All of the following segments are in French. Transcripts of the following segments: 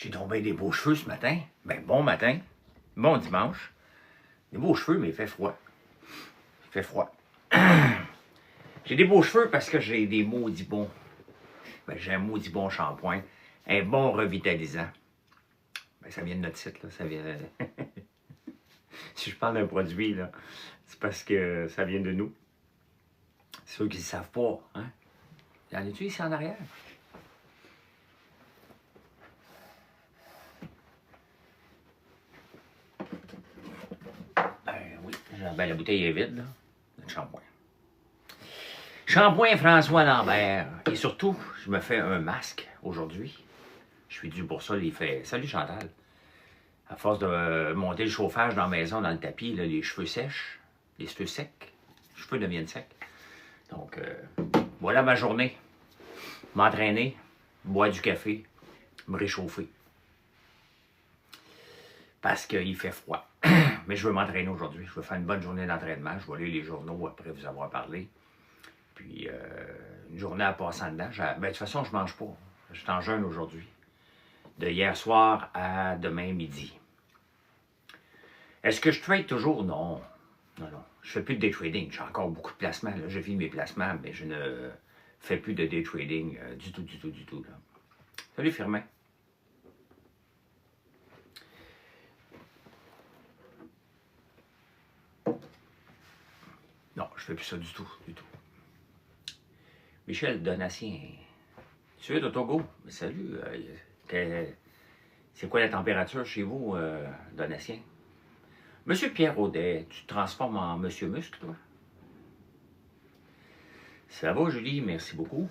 J'ai tombé des beaux cheveux ce matin. Ben, bon matin. Bon dimanche. Des beaux cheveux, mais il fait froid. Il fait froid. J'ai des beaux cheveux parce que j'ai des maudits bons. Ben, j'ai un maudit bon shampoing. Un bon revitalisant. Ben, ça vient de notre site, là. Ça vient... Si je parle d'un produit, là, c'est parce que ça vient de nous. Ceux qui ne savent pas, hein? Y en a-tu ici en arrière? Oui, ben, la bouteille est vide, là. Notre shampoing. Shampoing François Lambert. Et surtout, je me fais un masque aujourd'hui. Je suis dû pour ça, il fait... Salut Chantal. À force de monter le chauffage dans la maison, dans le tapis, là, les cheveux sèchent, les cheveux secs, les cheveux deviennent secs. Donc, voilà ma journée. M'entraîner, boire du café, me réchauffer. Parce qu'il fait froid. Mais je veux m'entraîner aujourd'hui. Je veux faire une bonne journée d'entraînement. Je vais lire les journaux après vous avoir parlé. Puis, une journée à passer en dedans. Ben, de toute façon, je ne mange pas. Je suis en jeûne aujourd'hui. De hier soir à demain midi. Est-ce que je trade toujours? Non. Non, non. Je ne fais plus de day trading. J'ai encore beaucoup de placements. Là. Je vis mes placements, mais je ne fais plus de day trading du tout. Là. Salut Firmin. Non, je ne fais plus ça du tout. Michel Donatien. Tu es de Togo? Salut. C'est quoi la température chez vous, Donatien? Monsieur Pierre Audet, tu te transformes en Monsieur Muscle, toi? Ça va, Julie? Merci beaucoup.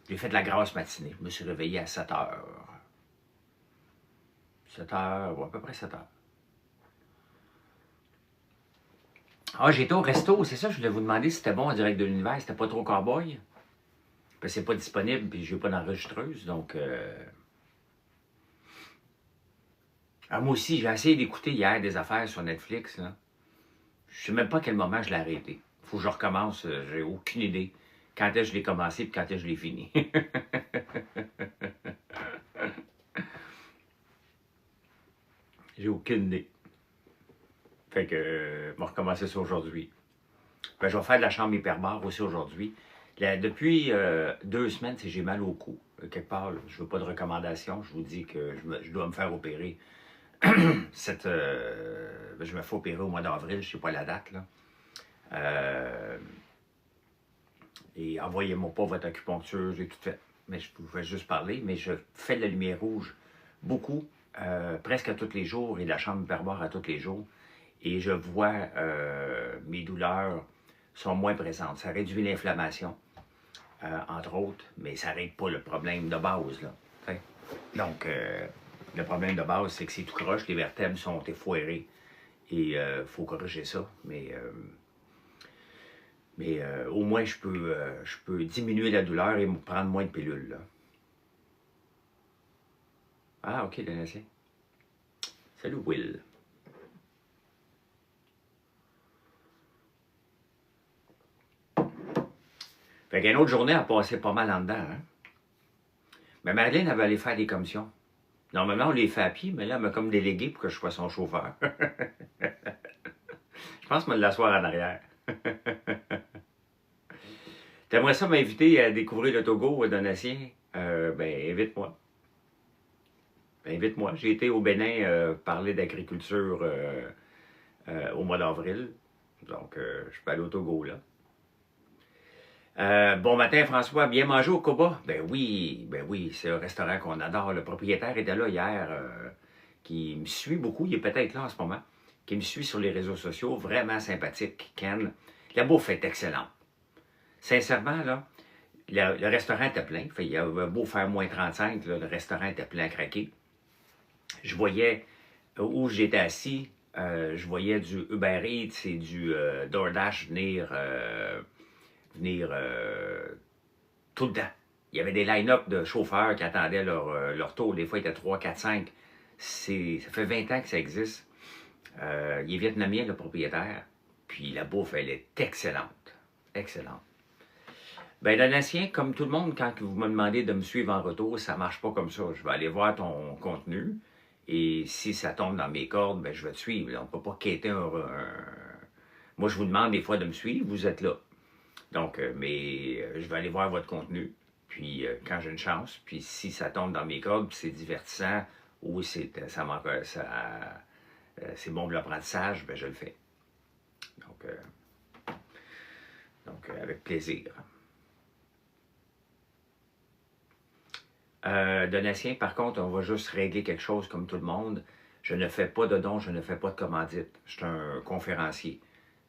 J'ai fait de la grasse matinée. Je me suis réveillé à 7 h. 7 h, ou à peu près 7 h. Ah, j'étais au resto, c'est ça, je voulais vous demander si c'était bon en direct de l'univers, c'était pas trop cowboy. Parce que c'est pas disponible, puis j'ai pas d'enregistreuse, donc... Ah, moi aussi, j'ai essayé d'écouter hier des affaires sur Netflix, là. Je sais même pas à quel moment je l'ai arrêté. Faut que je recommence, j'ai aucune idée. Quand est-ce que je l'ai commencé, puis quand est-ce que je l'ai fini. J'ai aucune idée. Fait que, je vais recommencer ça aujourd'hui. Ben, je vais faire de la chambre hyperbare aussi aujourd'hui. Depuis 2 semaines, j'ai mal au cou. Quelque part, là, je veux pas de recommandations. Je vous dis que je dois me faire opérer. Je me fais opérer au mois d'avril, je sais pas la date, là. Et envoyez-moi pas votre acupuncture, j'ai tout fait. Mais je pouvais juste parler, mais je fais de la lumière rouge beaucoup, presque à tous les jours, et de la chambre hyperbare à tous les jours. Et je vois mes douleurs sont moins présentes. Ça réduit l'inflammation, entre autres, mais ça ne règle pas le problème de base, là. T'sais. Donc, le problème de base, c'est que c'est tout croche, les vertèbres sont effoirées. Et il faut corriger ça, mais au moins, je peux diminuer la douleur et prendre moins de pilules, là. Ah, OK, Donatien. Salut, Will. Fait qu'une autre journée a passé pas mal en dedans, hein? Mais Madeleine, elle va aller faire des commissions. Normalement, on les fait à pied, mais là, elle m'a comme délégué pour que je sois son chauffeur. Je pense que je vais l'asseoir en arrière. T'aimerais ça m'inviter à découvrir le Togo, Donatien? Ben, invite-moi. Invite-moi. J'ai été au Bénin parler d'agriculture au mois d'avril. Donc, je peux aller au Togo, là. Bon matin, François. Bien mangé au Koba? Ben oui, c'est un restaurant qu'on adore. Le propriétaire était là hier, qui me suit beaucoup. Il est peut-être là en ce moment. Qui me suit sur les réseaux sociaux. Vraiment sympathique, Ken. La bouffe est excellente. Sincèrement, là, le restaurant était plein. Il avait beau faire moins 35, là, le restaurant était plein à craquer. Je voyais où j'étais assis, je voyais du Uber Eats et du DoorDash venir tout le temps. Il y avait des line-up de chauffeurs qui attendaient leur tour. Des fois, il était 3, 4, 5. Ça fait 20 ans que ça existe. Il est vietnamien, le propriétaire. Puis la bouffe, elle est excellente. Excellente. Ben, Donatien, comme tout le monde, quand vous me demandez de me suivre en retour, ça ne marche pas comme ça. Je vais aller voir ton contenu et si ça tombe dans mes cordes, ben, je vais te suivre. Là. On ne peut pas quitter Moi, je vous demande des fois de me suivre, vous êtes là. Donc, je vais aller voir votre contenu, puis quand j'ai une chance, puis si ça tombe dans mes cordes, puis c'est divertissant, ou c'est bon pour l'apprentissage, ben, je le fais. Donc, avec plaisir. Donatien, par contre, on va juste régler quelque chose comme tout le monde. Je ne fais pas de dons, je ne fais pas de commandite. Je suis un conférencier.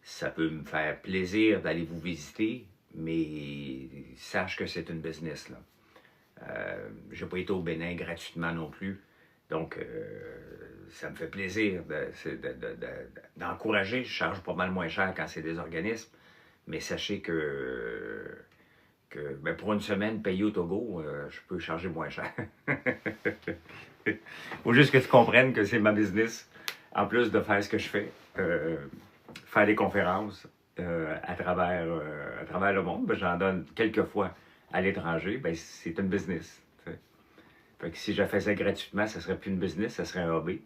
Ça peut me faire plaisir d'aller vous visiter, mais sache que c'est une business. Là. Je n'ai pas été au Bénin gratuitement non plus. Donc, ça me fait plaisir d'encourager. Je charge pas mal moins cher quand c'est des organismes. Mais sachez que ben pour une semaine payée au Togo, je peux charger moins cher. Il faut juste que tu comprennes que c'est ma business, en plus de faire ce que je fais, faire des conférences à travers le monde. Ben, j'en donne quelques fois à l'étranger, ben, c'est une business. T'sais. Fait que si je faisais gratuitement, ça serait plus une business, ça serait un hobby.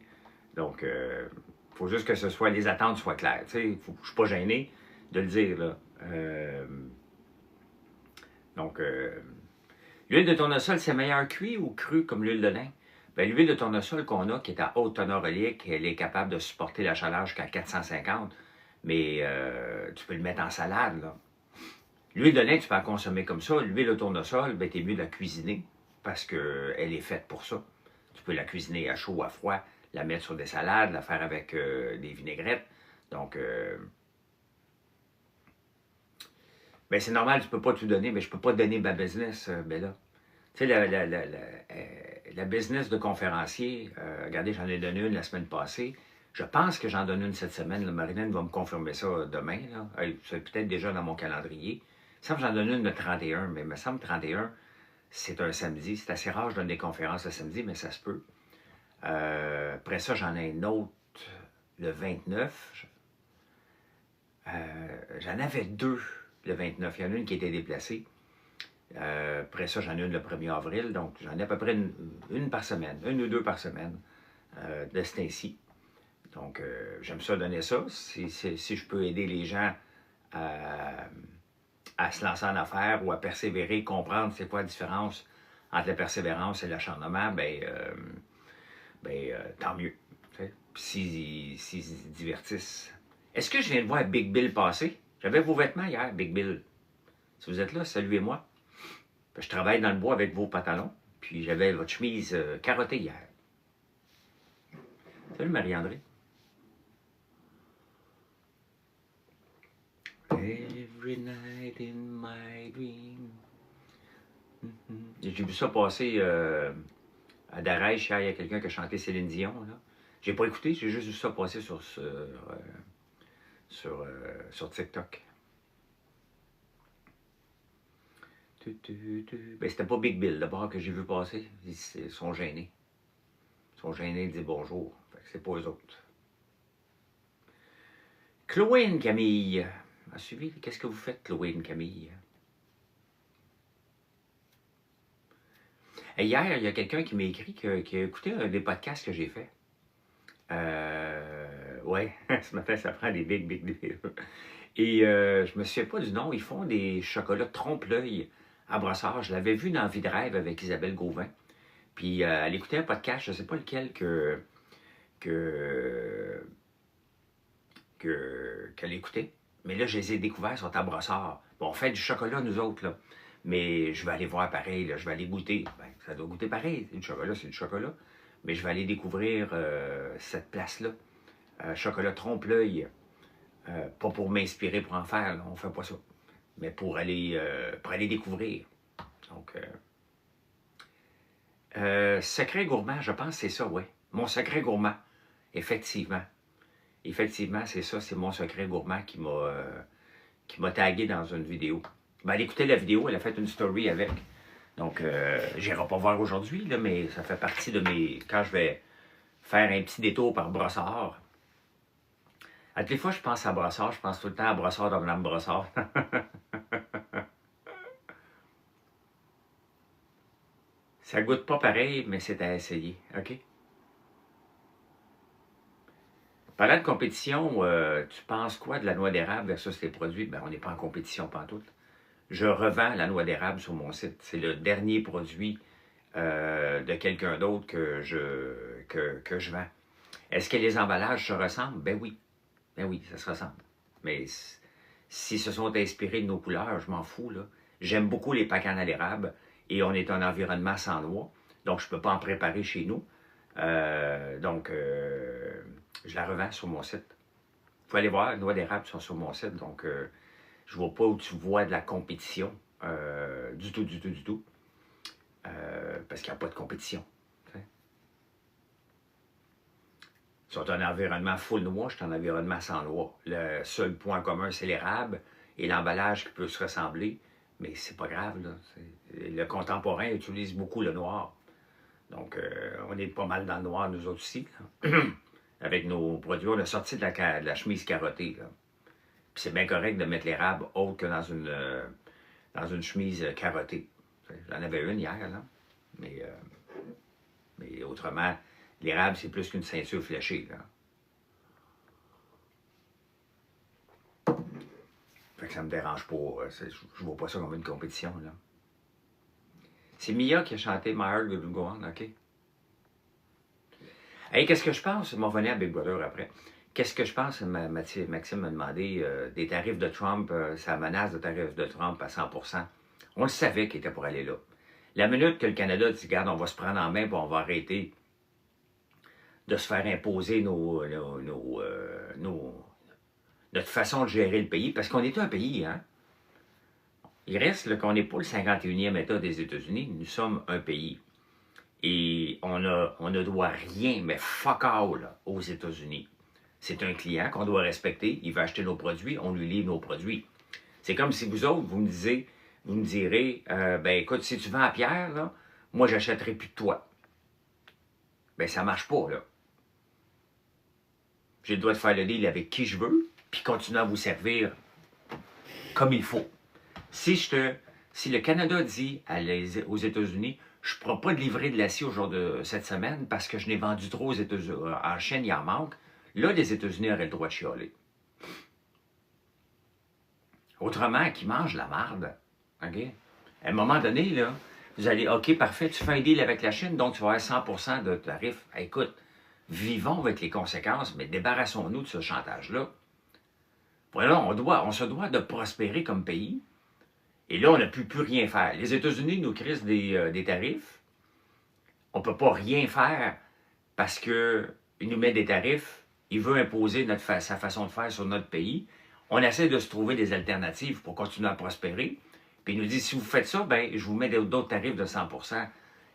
Donc, il faut juste que les attentes soient claires. Je ne suis pas gêné de le dire. Là. Donc, l'huile de tournesol, c'est meilleur cuit ou cru comme l'huile de lin? Bien, l'huile de tournesol qu'on a, qui est à haute teneur oléique, elle est capable de supporter la chaleur jusqu'à 450, mais tu peux le mettre en salade. Là. L'huile de lin, tu peux la consommer comme ça. L'huile de tournesol, ben, t'es mieux de la cuisiner parce qu'elle est faite pour ça. Tu peux la cuisiner à chaud ou à froid, la mettre sur des salades, la faire avec des vinaigrettes. Donc, ben, c'est normal, tu ne peux pas tout donner, mais je ne peux pas donner ma business, Bella. Tu sais, la business de conférencier, regardez, j'en ai donné une la semaine passée. Je pense que j'en donne une cette semaine. Là, Marilyn va me confirmer ça demain. C'est peut-être déjà dans mon calendrier. Il me semble que j'en donne une le 31, mais il me semble que 31, c'est un samedi. C'est assez rare, je donne des conférences le samedi, mais ça se peut. Après ça, j'en ai une autre le 29. J'en avais deux le 29. Il y en a une qui était déplacée. Après ça, j'en ai une le 1er avril. Donc, j'en ai à peu près une par semaine, une ou deux par semaine de ce temps-ci. Donc, j'aime ça donner ça. Si je peux aider les gens à se lancer en affaires ou à persévérer, comprendre c'est quoi la différence entre la persévérance et l'acharnement, tant mieux. S'ils se divertissent. Est-ce que je viens de voir Big Bill passer? J'avais vos vêtements hier, Big Bill. Si vous êtes là, saluez-moi. Je travaille dans le bois avec vos pantalons, puis j'avais votre chemise carottée hier. Salut Marie-André. Every night in my dream. J'ai vu ça passer à Darèche hier, il y a quelqu'un qui a chanté Céline Dion. J'ai pas écouté, j'ai juste vu ça passer sur TikTok. Ben, c'était pas Big Bill d'abord que j'ai vu passer. Ils sont gênés. Ils sont gênés de dire bonjour. C'est pas eux autres. Chloé Camille. A suivi. Qu'est-ce que vous faites, Chloé Camille? Et hier, il y a quelqu'un qui m'a écrit qui a écouté un des podcasts que j'ai fait. Ouais, ce matin, ça prend des big. Et je me souviens pas du nom. Ils font des chocolats trompe-l'œil à brossard. Je l'avais vu dans Vie de rêve avec Isabelle Gauvin. Puis elle écoutait un podcast, je ne sais pas lequel, qu'elle écoutait. Mais là, je les ai découverts, ils sont à brossard. Bon, on fait du chocolat, nous autres, là. Mais je vais aller voir pareil, là, je vais aller goûter. Ben, ça doit goûter pareil. Du chocolat, c'est du chocolat. Mais je vais aller découvrir cette place-là. Chocolat trompe-l'œil. Pas pour m'inspirer pour en faire, là, on ne fait pas ça. Mais pour aller découvrir. Donc, secret gourmand, je pense que c'est ça, oui. Mon secret gourmand, effectivement. Effectivement, c'est ça, c'est mon secret gourmand qui m'a tagué dans une vidéo. Ben, elle écoutait la vidéo, elle a fait une story avec. Donc, j'irai pas voir aujourd'hui, là, mais ça fait partie de mes... Quand je vais faire un petit détour par Brossard. À toutes les fois, je pense à Brossard, je pense tout le temps à Brossard de Mme Brossard. Ça goûte pas pareil, mais c'est à essayer. OK? Parlant de compétition, tu penses quoi de la noix d'érable versus les produits? Ben, on n'est pas en compétition pantoute. Je revends la noix d'érable sur mon site. C'est le dernier produit de quelqu'un d'autre que je vends. Est-ce que les emballages se ressemblent? Ben oui. Ben oui, ça se ressemble. Mais s'ils se sont inspirés de nos couleurs, je m'en fous, là. J'aime beaucoup les pacans à l'érable et on est un environnement sans noix, donc je ne peux pas en préparer chez nous. Je la revends sur mon site. Vous pouvez aller voir, les noix d'érable sont sur mon site, donc je ne vois pas où tu vois de la compétition, du tout, du tout, du tout, parce qu'il n'y a pas de compétition. Sur un environnement full noix, je suis en environnement sans noix. Le seul point commun, c'est l'érable et l'emballage qui peut se ressembler, mais c'est pas grave, là. Le contemporain utilise beaucoup le noir. Donc, on est pas mal dans le noir, nous autres aussi, là. Avec nos produits. On a sorti de la chemise carottée, là. Puis c'est bien correct de mettre l'érable autre que dans une chemise carottée. J'en avais une hier, là. Mais autrement, l'érable, c'est plus qu'une ceinture fléchée, là. Fait que ça me dérange pas. Je vois pas ça comme une compétition, là. C'est Mia qui a chanté My Heart Will Go On, OK? Hey, qu'est-ce que je pense? On va revenir à Big Brother après. Qu'est-ce que je pense? Maxime m'a demandé des tarifs de Trump, sa menace de tarifs de Trump à 100%. On le savait qu'il était pour aller là. La minute que le Canada dit, regarde, on va se prendre en main et on va arrêter de se faire imposer notre façon de gérer le pays, parce qu'on est un pays, hein? Il reste qu'on n'est pas le 51e État des États-Unis, nous sommes un pays. Et on ne doit rien, mais fuck all aux États-Unis. C'est un client qu'on doit respecter, il va acheter nos produits, on lui livre nos produits. C'est comme si vous autres, vous me direz, ben écoute, si tu vends à Pierre, là, moi j'achèterai plus de toi. Ben ça marche pas, là. J'ai le droit de faire le deal avec qui je veux, puis continuer à vous servir comme il faut. Si le Canada dit aux États-Unis, je ne pourrai pas de livrer de l'acier au jour de cette semaine parce que je n'ai vendu trop aux États-Unis, en Chine, il en manque, là, les États-Unis auraient le droit de chialer. Autrement, qui mange la marde, OK? À un moment donné, là, vous allez, OK, parfait, tu fais un deal avec la Chine, donc tu vas avoir 100% de tarif. Écoute, vivons avec les conséquences, mais débarrassons-nous de ce chantage-là. Voilà, on se doit de prospérer comme pays. Et là, on ne peut plus rien faire. Les États-Unis nous crissent des tarifs. On ne peut pas rien faire parce qu'il nous met des tarifs. Il veut imposer sa façon de faire sur notre pays. On essaie de se trouver des alternatives pour continuer à prospérer. Puis il nous dit, si vous faites ça, ben, je vous mets d'autres tarifs de 100%.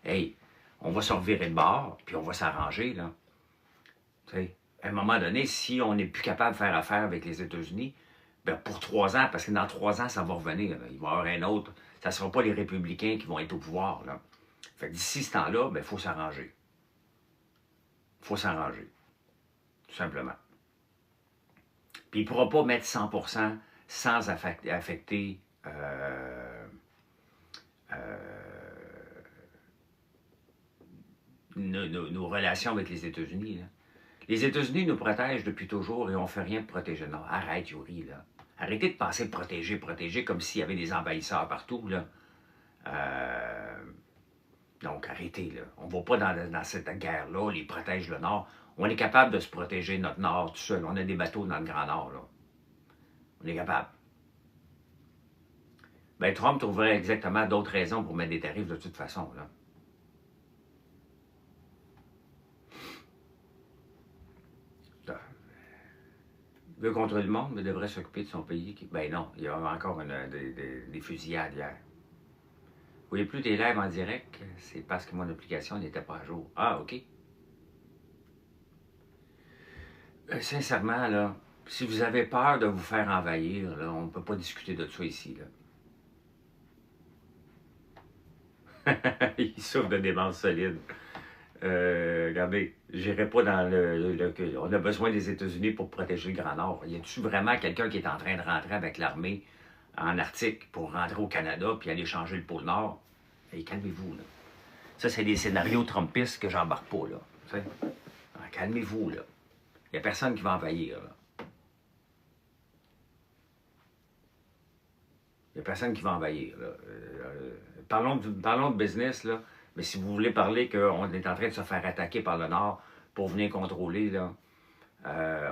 Hey, on va se revirer de bord, puis on va s'arranger, là. T'sais, à un moment donné, si on n'est plus capable de faire affaire avec les États-Unis, ben pour 3 ans, parce que dans 3 ans, ça va revenir. Là. Il va y avoir un autre. Ça ne sera pas les républicains qui vont être au pouvoir. Là. Fait que d'ici ce temps-là, il faut s'arranger. Il faut s'arranger. Tout simplement. Puis il ne pourra pas mettre 100% sans affecter nos relations avec les États-Unis. Les États-Unis nous protègent depuis toujours et on ne fait rien pour protéger. Non, arrête, Yuri, là. Arrêtez de penser protéger, comme s'il y avait des envahisseurs partout, là. Donc, arrêtez, là. On ne va pas dans cette guerre-là, les protège le Nord. On est capable de se protéger notre Nord tout seul. On a des bateaux dans le Grand Nord, là. On est capable. Ben, Trump trouverait exactement d'autres raisons pour mettre des tarifs de toute façon, là. Il veut contrôler le monde, mais devrait s'occuper de son pays. Ben non, il y a encore des fusillades hier. Vous voyez plus des lives en direct, c'est parce que mon application n'était pas à jour. Ah, OK. Sincèrement, là, si vous avez peur de vous faire envahir, là, on ne peut pas discuter de ça ici, là. Il souffre de démence solide. Regardez, j'irai pas dans on a besoin des États-Unis pour protéger le Grand Nord. Y a-t-il vraiment quelqu'un qui est en train de rentrer avec l'armée en Arctique pour rentrer au Canada puis aller changer le pôle Nord? Hey, calmez-vous, là. Ça, c'est des scénarios trumpistes que j'embarque pas, là. Calmez-vous, là. Il n'y a personne qui va envahir, là. Il n'y a personne qui va envahir, là. Parlons de business, là. Mais si vous voulez parler qu'on est en train de se faire attaquer par le Nord pour venir contrôler, là,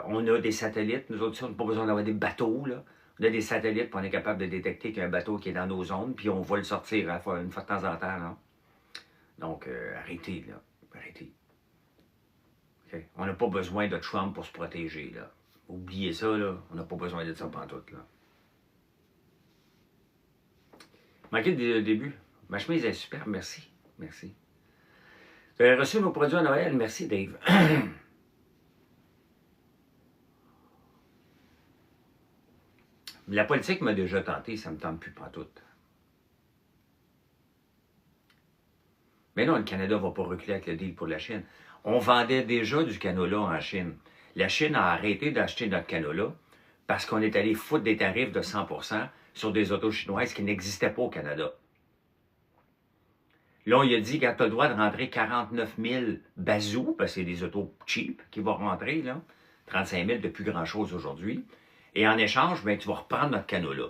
on a des satellites, nous autres, on n'a pas besoin d'avoir des bateaux, là. On a des satellites, puis on est capable de détecter qu'il y a un bateau qui est dans nos zones, puis on va le sortir une fois de temps en temps, là. Donc, arrêtez, là. Arrêtez. Okay? On n'a pas besoin de Trump pour se protéger, là. Oubliez ça, là. On n'a pas besoin de ça pantoute, là. Manqué le début. Ma chemise est superbe, merci. Merci. Vous avez reçu nos produits à Noël? Merci, Dave. La politique m'a déjà tenté, ça ne me tente plus pantoute. Mais non, le Canada ne va pas reculer avec le deal pour la Chine. On vendait déjà du canola en Chine. La Chine a arrêté d'acheter notre canola parce qu'on est allé foutre des tarifs de 100% sur des autos chinoises qui n'existaient pas au Canada. Là, on lui a dit que tu as le droit de rentrer 49 000 bazous, parce que c'est des autos cheap qui vont rentrer, là. 35 000 de plus grand-chose aujourd'hui. Et en échange, ben, tu vas reprendre notre canola.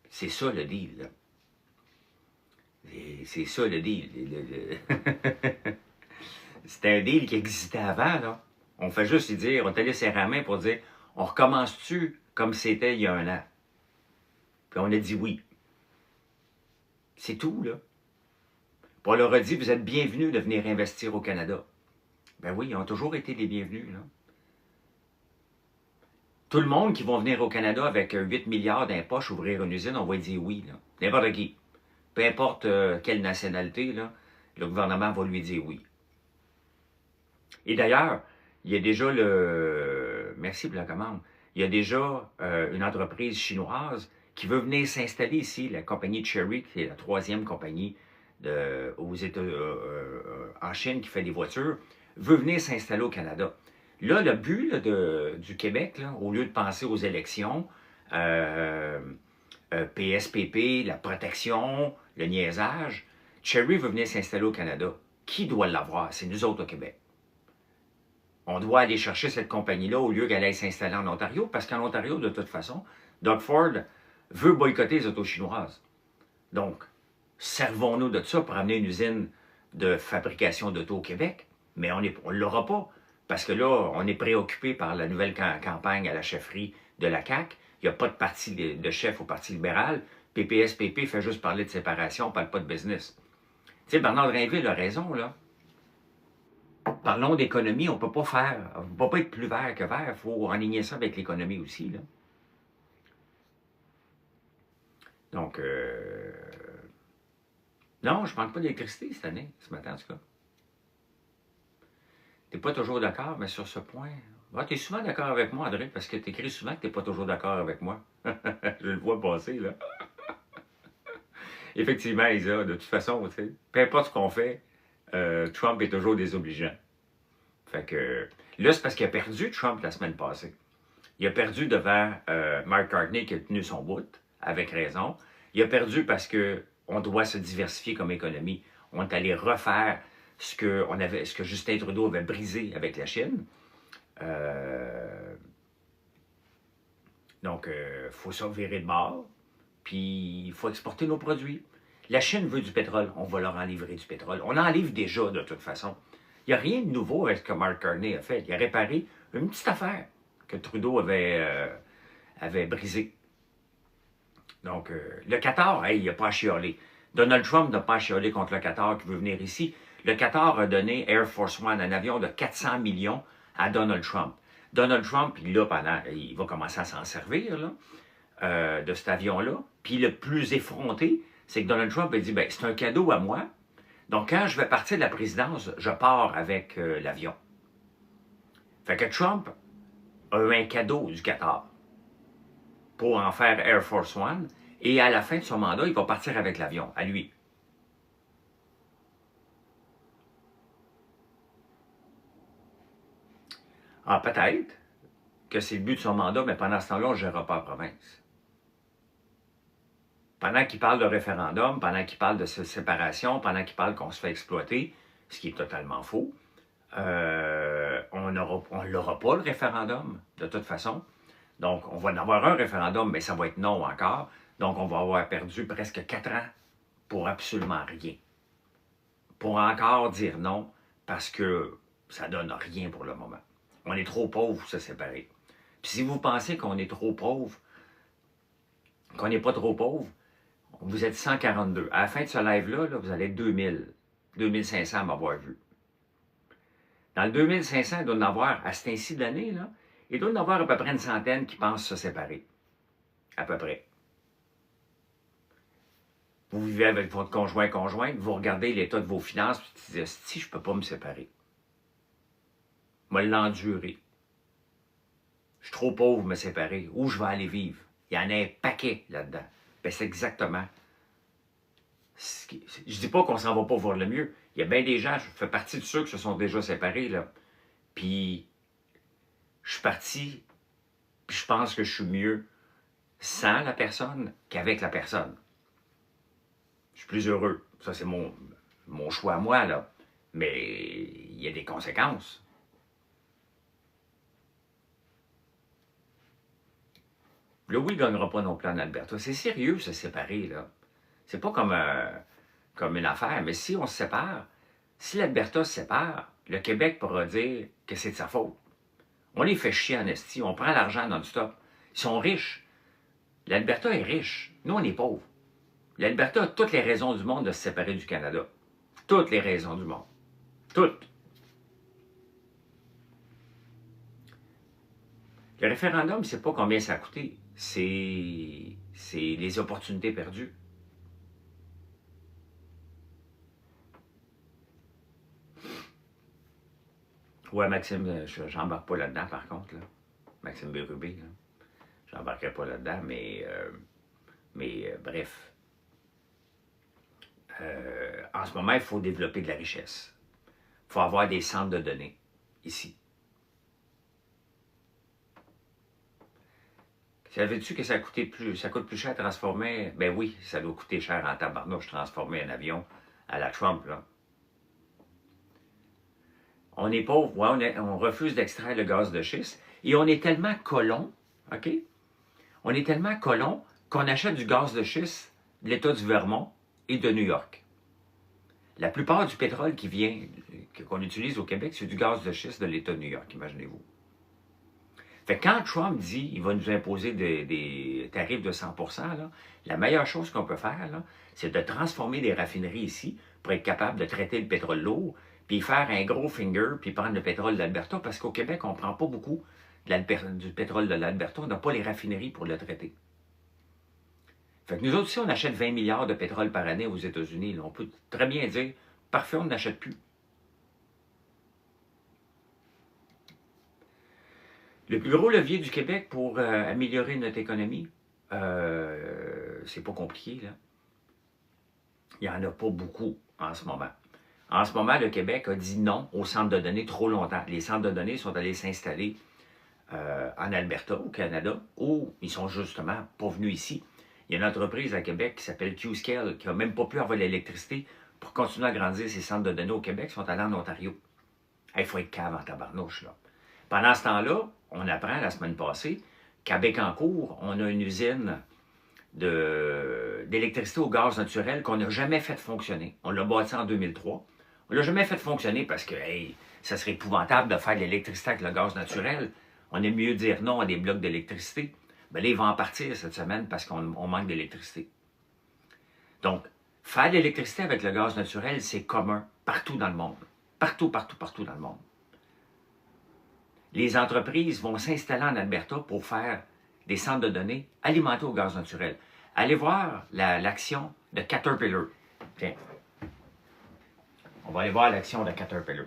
C'est ça le deal, là. C'est ça le deal. C'était un deal qui existait avant, là. On fait juste y dire, on t'a laissé la main pour dire, on recommence-tu comme c'était il y a un an? Puis on a dit oui. C'est tout, là. Puis on leur a dit, vous êtes bienvenus de venir investir au Canada. Ben oui, ils ont toujours été les bienvenus, là. Tout le monde qui va venir au Canada avec 8 milliards d'impoches ouvrir une usine, on va dire oui, là. N'importe qui. Peu importe quelle nationalité, là, le gouvernement va lui dire oui. Et d'ailleurs, il y a déjà merci pour la commande. Il y a déjà une entreprise chinoise qui veut venir s'installer ici, la compagnie Chery, qui est la 3e compagnie en Chine qui fait des voitures, veut venir s'installer au Canada. Là, le but là, du Québec, là, au lieu de penser aux élections, PSPP, la protection, le niaisage, Chery veut venir s'installer au Canada. Qui doit l'avoir? C'est nous autres au Québec. On doit aller chercher cette compagnie-là au lieu qu'elle aille s'installer en Ontario, parce qu'en Ontario, de toute façon, Doug Ford veut boycotter les autos chinoises. Donc, servons-nous de ça pour amener une usine de fabrication d'autos au Québec, mais on ne l'aura pas, parce que là, on est préoccupé par la nouvelle campagne à la chefferie de la CAQ. Il n'y a pas de parti de chef au Parti libéral. PPSPP fait juste parler de séparation, on ne parle pas de business. Tu sais, Bernard Drinville a raison, là. Parlons d'économie, on ne peut pas être plus vert que vert, il faut aligner ça avec l'économie aussi, là. Donc, non, je ne manque pas d'électricité cette année, ce matin en tout cas. Tu n'es pas toujours d'accord, mais sur ce point... Ah, tu es souvent d'accord avec moi, André, parce que tu écris souvent que tu n'es pas toujours d'accord avec moi. Je le vois passer, là. Effectivement, Isa, de toute façon, tu sais, peu importe ce qu'on fait, Trump est toujours désobligeant. Fait que là, c'est parce qu'il a perdu Trump la semaine passée. Il a perdu devant Mark Carney qui a tenu son bout, avec raison. Il a perdu parce qu'on doit se diversifier comme économie. On est allé refaire ce que Justin Trudeau avait brisé avec la Chine. Donc, il faut ça virer de bord. Puis, il faut exporter nos produits. La Chine veut du pétrole. On va leur en livrer du pétrole. On en livre déjà, de toute façon. Il n'y a rien de nouveau avec ce que Mark Carney a fait. Il a réparé une petite affaire que Trudeau avait brisée. Donc, le Qatar, hey, il n'a pas à chialer. Donald Trump n'a pas à chialer contre le Qatar qui veut venir ici. Le Qatar a donné Air Force One, un avion de 400 millions, à Donald Trump. Donald Trump, il va commencer à s'en servir là, de cet avion-là. Puis le plus effronté, c'est que Donald Trump a dit, ben, c'est un cadeau à moi. Donc, quand je vais partir de la présidence, je pars avec l'avion. Fait que Trump a eu un cadeau du Qatar pour en faire Air Force One. Et à la fin de son mandat, il va partir avec l'avion, à lui. Ah, peut-être que c'est le but de son mandat, mais pendant ce temps-là, on ne gérera pas la province. Pendant qu'ils parlent de référendum, pendant qu'ils parlent de séparation, pendant qu'ils parlent qu'on se fait exploiter, ce qui est totalement faux, on ne l'aura pas le référendum, de toute façon. Donc, on va en avoir un référendum, mais ça va être non encore. Donc, on va avoir perdu presque 4 ans pour absolument rien. Pour encore dire non, parce que ça ne donne rien pour le moment. On est trop pauvres pour se séparer. Puis si vous pensez qu'on est trop pauvre, qu'on n'est pas trop pauvre, vous êtes 142. À la fin de ce live-là, là, vous allez être 2000, 2500 à m'avoir vu. Dans le 2500, il doit y en avoir, à cet ainsi de l'année, là, il doit y en avoir à peu près une centaine qui pensent se séparer. À peu près. Vous vivez avec votre conjointe, vous regardez l'état de vos finances, puis vous dites, si je ne peux pas me séparer. Je vais l'endurer. Je suis trop pauvre pour me séparer. Où je vais aller vivre? Il y en a un paquet là-dedans. Ben, c'est exactement. Je ne dis pas qu'on s'en va pas voir le mieux. Il y a bien des gens, je fais partie de ceux qui se sont déjà séparés, là. Puis, je suis parti, puis je pense que je suis mieux sans la personne qu'avec la personne. Je suis plus heureux. Ça, c'est mon choix à moi, là. Mais il y a des conséquences. Le oui ne gagnera pas non plus en Alberta. C'est sérieux, se séparer, là. C'est pas comme une affaire, mais si on se sépare, si l'Alberta se sépare, le Québec pourra dire que c'est de sa faute. On les fait chier en esti, on prend l'argent non-stop. Ils sont riches. L'Alberta est riche. Nous, on est pauvres. L'Alberta a toutes les raisons du monde de se séparer du Canada. Toutes les raisons du monde. Toutes. Le référendum, c'est pas combien ça a coûté. C'est les opportunités perdues. Ouais, Maxime, j'embarque pas là-dedans, par contre. Là. Maxime Bérubé, là. J'embarquerai pas là-dedans, mais bref. En ce moment, il faut développer de la richesse. Il faut avoir des centres de données, ici. Savais-tu que ça coûte plus cher à transformer? Ben oui, ça doit coûter cher en tabarnouche transformer un avion à la Trump, là. On est pauvre, ouais, on refuse d'extraire le gaz de schiste, et on est tellement colons, OK? On est tellement colons qu'on achète du gaz de schiste de l'État du Vermont et de New York. La plupart du pétrole qu'on utilise au Québec, c'est du gaz de schiste de l'État de New York, imaginez-vous. Fait que quand Trump dit qu'il va nous imposer des tarifs de 100%, là, la meilleure chose qu'on peut faire, c'est de transformer des raffineries ici pour être capable de traiter le pétrole lourd, puis faire un gros finger, puis prendre le pétrole de l'Alberta, parce qu'au Québec, on ne prend pas beaucoup du pétrole de l'Alberta, on n'a pas les raffineries pour le traiter. Fait que nous autres, si on achète 20 milliards de pétrole par année aux États-Unis, on peut très bien dire, parfait, on n'achète plus. Le plus gros levier du Québec pour améliorer notre économie, c'est pas compliqué, là. Il n'y en a pas beaucoup en ce moment. En ce moment, le Québec a dit non aux centres de données trop longtemps. Les centres de données sont allés s'installer en Alberta, au Canada, où ils sont justement pas venus ici. Il y a une entreprise à Québec qui s'appelle Qscale, qui n'a même pas pu avoir l'électricité pour continuer à grandir ses centres de données au Québec, ils sont allés en Ontario. Il faut être cave en tabarnouche, là. Pendant ce temps-là, on apprend la semaine passée qu'à Bécancour, on a une usine d'électricité au gaz naturel qu'on n'a jamais fait fonctionner. On l'a bâti en 2003. On ne l'a jamais fait fonctionner parce que, hey, ça serait épouvantable de faire de l'électricité avec le gaz naturel. On aime mieux dire non à des blocs d'électricité. Bien là, ils vont en partir cette semaine parce qu'on manque d'électricité. Donc, faire de l'électricité avec le gaz naturel, c'est commun partout dans le monde. Partout, partout, partout dans le monde. Les entreprises vont s'installer en Alberta pour faire des centres de données alimentés au gaz naturel. Allez voir l'action de Caterpillar. Tiens. On va aller voir l'action de Caterpillar.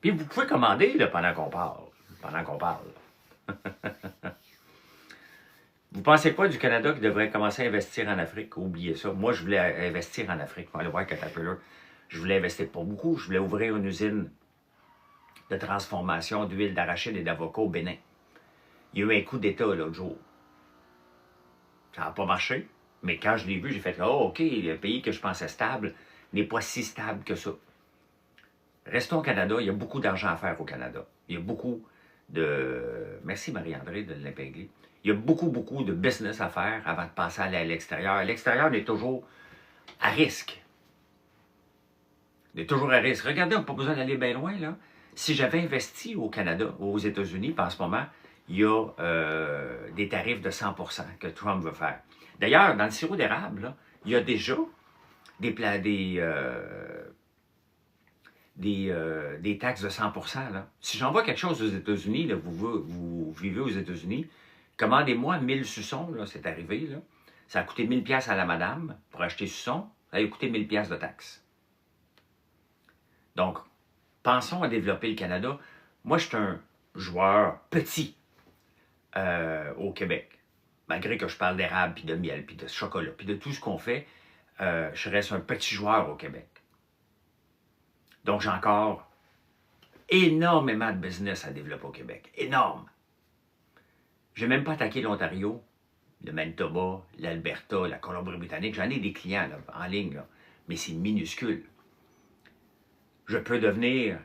Puis vous pouvez commander là, pendant qu'on parle. Vous pensez quoi du Canada qui devrait commencer à investir en Afrique? Oubliez ça. Moi, je voulais investir en Afrique. On va aller voir Caterpillar. Je voulais investir pas beaucoup. Je voulais ouvrir une usine de transformation d'huile d'arachide et d'avocat au Bénin. Il y a eu un coup d'État l'autre jour. Ça n'a pas marché. Mais quand je l'ai vu, j'ai fait « Oh, OK, le pays que je pensais stable n'est pas si stable que ça. » Restons au Canada, il y a beaucoup d'argent à faire au Canada. Il y a beaucoup de... Merci Marie-André de l'épingler. Il y a beaucoup de business à faire avant de passer à l'extérieur. L'extérieur est toujours à risque. Il est toujours à risque. Regardez, on n'a pas besoin d'aller bien loin, là. Si j'avais investi au Canada, aux États-Unis, en ce moment, il y a des tarifs de 100% que Trump veut faire. D'ailleurs, dans le sirop d'érable, là, il y a déjà des taxes de 100%. Là. Si j'envoie quelque chose aux États-Unis, vous vivez aux États-Unis, commandez-moi 1000 suçons, c'est arrivé. Là. Ça a coûté 1000$ à la madame pour acheter suçons, ça a coûté 1000$ de taxes. Donc, pensons à développer le Canada. Moi, je suis un joueur petit au Québec. Malgré que je parle d'érable, puis de miel, puis de chocolat, puis de tout ce qu'on fait, je reste un petit joueur au Québec. Donc, j'ai encore énormément de business à développer au Québec. Énorme. Je n'ai même pas attaqué l'Ontario, le Manitoba, l'Alberta, la Colombie-Britannique. J'en ai des clients là, en ligne, là, mais c'est minuscule. Je peux devenir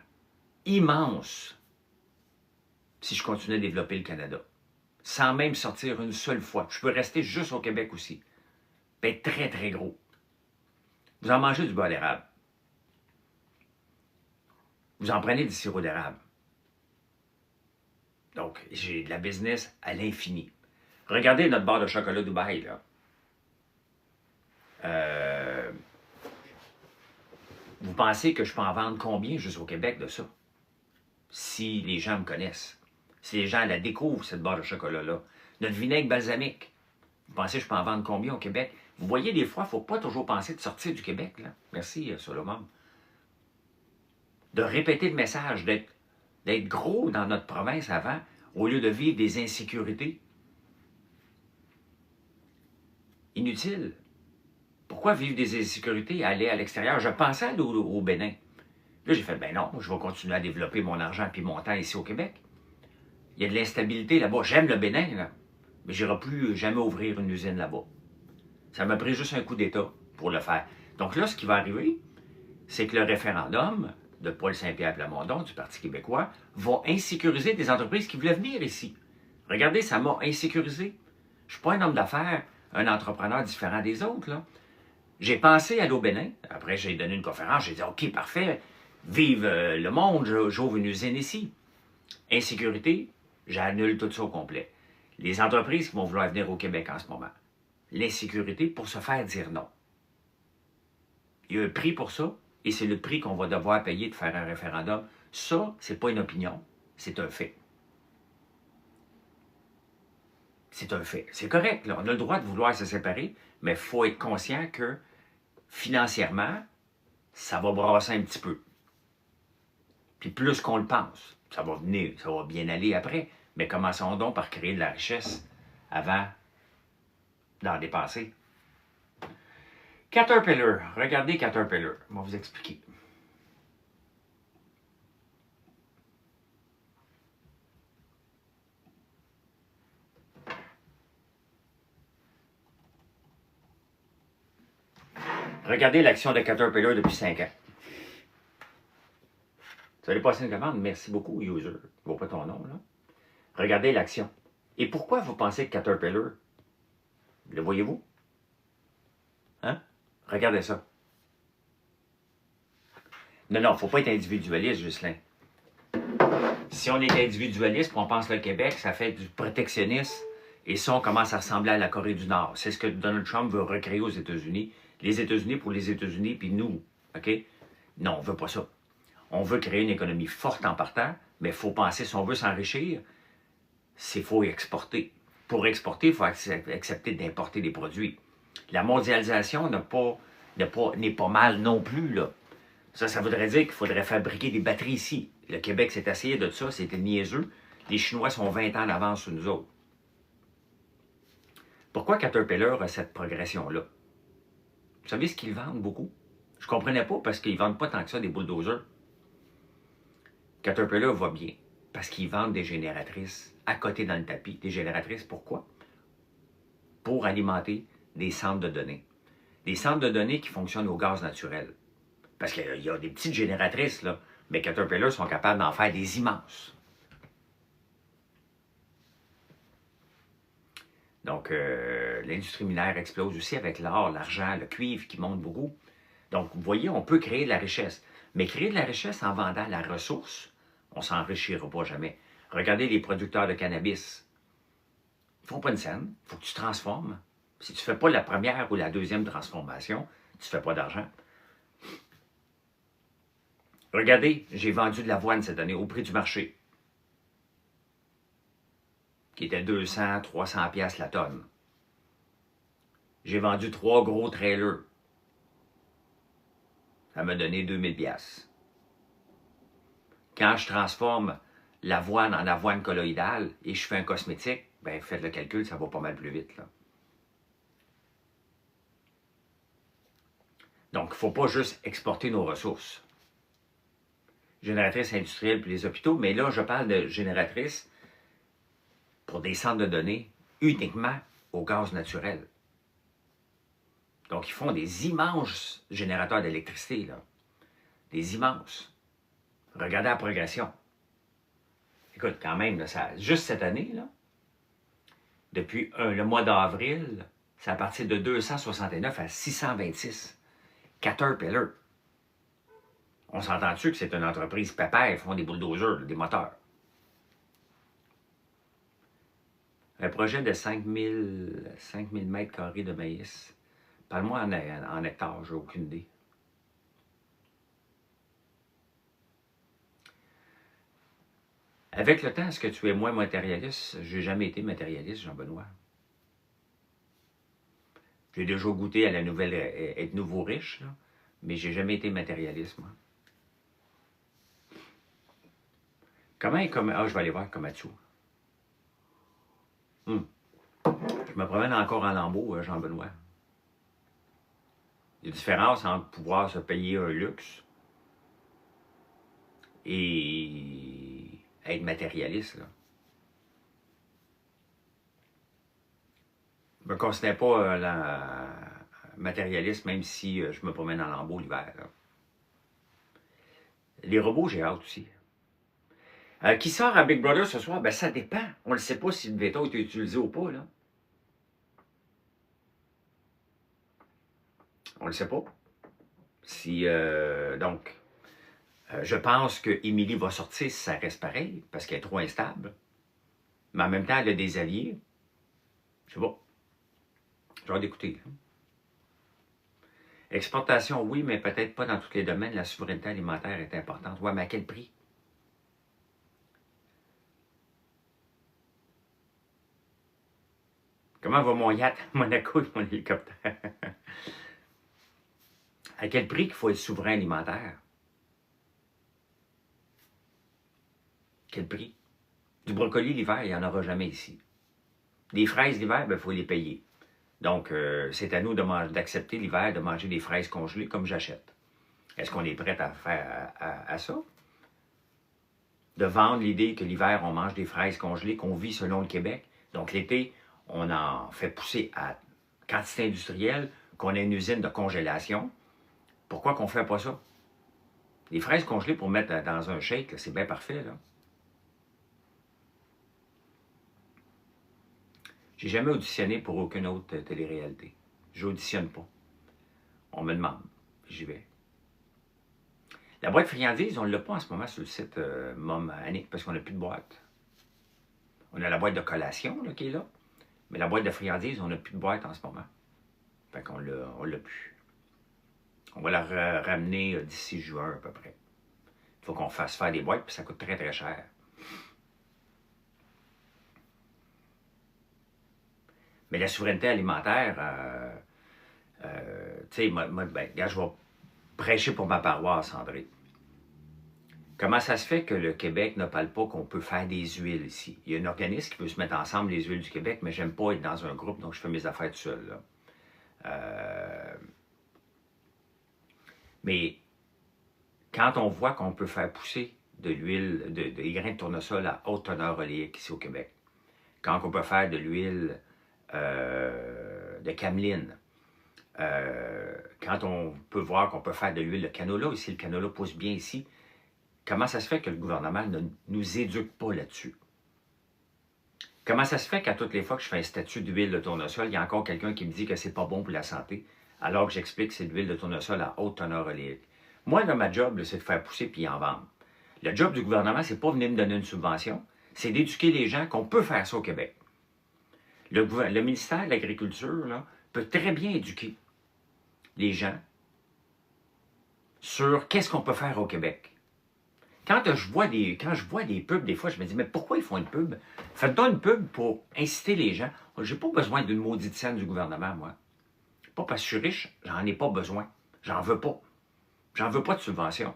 immense si je continue à développer le Canada, sans même sortir une seule fois. Je peux rester juste au Québec aussi, puis être très, très gros. Vous en mangez du beurre d'érable. Vous en prenez du sirop d'érable. Donc, j'ai de la business à l'infini. Regardez notre barre de chocolat Dubaï, là. Vous pensez que je peux en vendre combien juste au Québec de ça? Si les gens me connaissent. Si les gens la découvrent, cette barre de chocolat-là. Notre vinaigre balsamique. Vous pensez que je peux en vendre combien au Québec? Vous voyez, des fois, il ne faut pas toujours penser de sortir du Québec, là. Merci, Solomon. De répéter le message, d'être gros dans notre province avant, au lieu de vivre des insécurités. Inutile. Pourquoi vivre des insécurités et aller à l'extérieur? Je pensais aller au Bénin. Là, j'ai fait, ben non, je vais continuer à développer mon argent et mon temps ici au Québec. Il y a de l'instabilité là-bas. J'aime le Bénin, là, mais je n'irai plus jamais ouvrir une usine là-bas. Ça m'a pris juste un coup d'État pour le faire. Donc là, ce qui va arriver, c'est que le référendum de Paul Saint-Pierre Plamondon, du Parti québécois, va insécuriser des entreprises qui voulaient venir ici. Regardez, ça m'a insécurisé. Je ne suis pas un homme d'affaires, un entrepreneur différent des autres, là. J'ai pensé aller au Bénin. Après, j'ai donné une conférence. J'ai dit, OK, parfait. Vive le monde. J'ouvre une usine ici. Insécurité, j'annule tout ça au complet. Les entreprises qui vont vouloir venir au Québec en ce moment. L'insécurité pour se faire dire non. Il y a un prix pour ça. Et c'est le prix qu'on va devoir payer de faire un référendum. Ça, c'est pas une opinion. C'est un fait. C'est un fait. C'est correct. Là. On a le droit de vouloir se séparer, mais il faut être conscient que financièrement, ça va brasser un petit peu. Puis plus qu'on le pense, ça va venir, ça va bien aller après. Mais commençons donc par créer de la richesse avant d'en dépenser. Caterpillar. Regardez Caterpillar. Je vais vous expliquer. Regardez l'action de Caterpillar depuis 5 ans. Vous allez passer une commande? Merci beaucoup, user. Je ne vois pas ton nom, là. Regardez l'action. Et pourquoi vous pensez que Caterpillar, le voyez-vous? Hein? Regardez ça. Non, il ne faut pas être individualiste, Ghislain. Si on est individualiste et on pense le Québec, ça fait du protectionnisme. Et ça, on commence à ressembler à la Corée du Nord. C'est ce que Donald Trump veut recréer aux États-Unis. Les États-Unis pour les États-Unis, puis nous. OK? Non, on ne veut pas ça. On veut créer une économie forte en partant, mais il faut penser, si on veut s'enrichir, il faut exporter. Pour exporter, il faut accepter d'importer des produits. La mondialisation n'est pas mal non plus, là. Ça voudrait dire qu'il faudrait fabriquer des batteries ici. Le Québec s'est essayé de ça, c'était niaiseux. Les Chinois sont 20 ans d'avance sur nous autres. Pourquoi Caterpillar a cette progression-là? Vous savez ce qu'ils vendent beaucoup? Je ne comprenais pas parce qu'ils ne vendent pas tant que ça des bulldozers. Caterpillar va bien parce qu'ils vendent des génératrices à côté dans le tapis. Des génératrices, pourquoi? pour alimenter des centres de données. Des centres de données qui fonctionnent au gaz naturel. Parce qu'il y a des petites génératrices, là, mais Caterpillar sont capables d'en faire des immenses. Donc, l'industrie minière explose aussi avec l'or, l'argent, le cuivre qui monte beaucoup. Donc, vous voyez, on peut créer de la richesse. Mais créer de la richesse en vendant la ressource, on ne s'enrichira pas jamais. Regardez les producteurs de cannabis. Ils ne font pas une scène. Il faut que tu transformes. Si tu ne fais pas la première ou la deuxième transformation, tu ne fais pas d'argent. Regardez, j'ai vendu de l'avoine cette année au prix du marché, qui était 200, 300 pièces la tonne. J'ai vendu 3 gros trailers. Ça m'a donné 2000 pièces. Quand je transforme l'avoine en avoine colloïdale et je fais un cosmétique, ben faites le calcul, ça va pas mal plus vite, là. Donc, il ne faut pas juste exporter nos ressources. Génératrices industrielles puis les hôpitaux, mais là, je parle de génératrices pour des centres de données uniquement au gaz naturel. Donc, ils font des immenses générateurs d'électricité, là. Des immenses. Regardez la progression. Écoute, quand même, là, ça, juste cette année, là, depuis le mois d'avril, c'est à partir de 269 à 626. Caterpillar. On s'entend-tu que c'est une entreprise pépère, ils font des bulldozers, des moteurs. Un projet de 5000 mètres carrés de maïs. Parle-moi en hectares, j'ai aucune idée. Avec le temps, est-ce que tu es moins matérialiste? J'ai jamais été matérialiste, Jean-Benoît. J'ai déjà goûté à la nouvelle être nouveau riche, là, mais j'ai jamais été matérialiste, moi. Ah, je vais aller voir Komatsu. Je me promène encore en lambeau, Jean-Benoît. Il y a une différence entre pouvoir se payer un luxe et être matérialiste, là. Je ne me considère pas matérialiste, même si je me promène en lambeau l'hiver, là. Les robots, j'ai hâte aussi. Qui sort à Big Brother ce soir? Ben, ça dépend. On ne sait pas si le veto a été utilisé ou pas, là. On ne le sait pas. Si, donc, je pense que Émilie va sortir si ça reste pareil, parce qu'elle est trop instable. Mais en même temps, elle a des alliés. Je sais pas. J'ai hâte d'écouter. Exportation, oui, mais peut-être pas dans tous les domaines. La souveraineté alimentaire est importante. Ouais, mais à quel prix? Comment va mon yacht à Monaco et mon hélicoptère? À quel prix qu'il faut être souverain alimentaire? Quel prix? Du brocoli l'hiver, il n'y en aura jamais ici. Des fraises l'hiver, il faut les payer. Donc, c'est à nous d'accepter l'hiver de manger des fraises congelées comme j'achète. Est-ce qu'on est prêt à faire à ça? De vendre l'idée que l'hiver, on mange des fraises congelées, qu'on vit selon le Québec. Donc, l'été, on en fait pousser à quantité industrielle, qu'on a une usine de congélation. Pourquoi qu'on ne fait pas ça? Les fraises congelées pour mettre dans un shake, c'est bien parfait, là. J'ai jamais auditionné pour aucune autre télé-réalité. J'auditionne pas. On me demande, j'y vais. La boîte friandise, on ne l'a pas en ce moment sur le site Mom Annick, parce qu'on n'a plus de boîte. On a la boîte de collation là, qui est là, mais la boîte de friandise, on n'a plus de boîte en ce moment. Fait qu'on l'a plus. On va la ramener d'ici juin à peu près. Il faut qu'on fasse faire des boîtes, puis ça coûte très très cher. Mais la souveraineté alimentaire, tu sais, regarde, je vais prêcher pour ma paroisse, André. Comment ça se fait que le Québec ne parle pas qu'on peut faire des huiles ici? Il y a un organisme qui peut se mettre ensemble, les huiles du Québec, mais j'aime pas être dans un groupe, donc je fais mes affaires tout seul, là. Mais quand on voit qu'on peut faire pousser de l'huile, des grains de tournesol à haute teneur oléique ici au Québec, quand on peut faire de l'huile de cameline. Quand on peut voir qu'on peut faire de l'huile de canola, ici le canola pousse bien ici, comment ça se fait que le gouvernement ne nous éduque pas là-dessus? Comment ça se fait qu'à toutes les fois que je fais un statut d'huile de tournesol, il y a encore quelqu'un qui me dit que c'est pas bon pour la santé, alors que j'explique que c'est de l'huile de tournesol à haute teneur oléique? Moi, là, ma job, c'est de faire pousser puis en vendre. Le job du gouvernement, c'est pas venir me donner une subvention, c'est d'éduquer les gens qu'on peut faire ça au Québec. Le ministère de l'Agriculture peut très bien éduquer les gens sur qu'est-ce qu'on peut faire au Québec. Quand je vois des pubs, des fois, je me dis, mais pourquoi ils font une pub? Faites-donc une pub pour inciter les gens. J'ai pas besoin d'une maudite scène du gouvernement, moi. Pas parce que je suis riche, j'en ai pas besoin. J'en veux pas. J'en veux pas de subvention.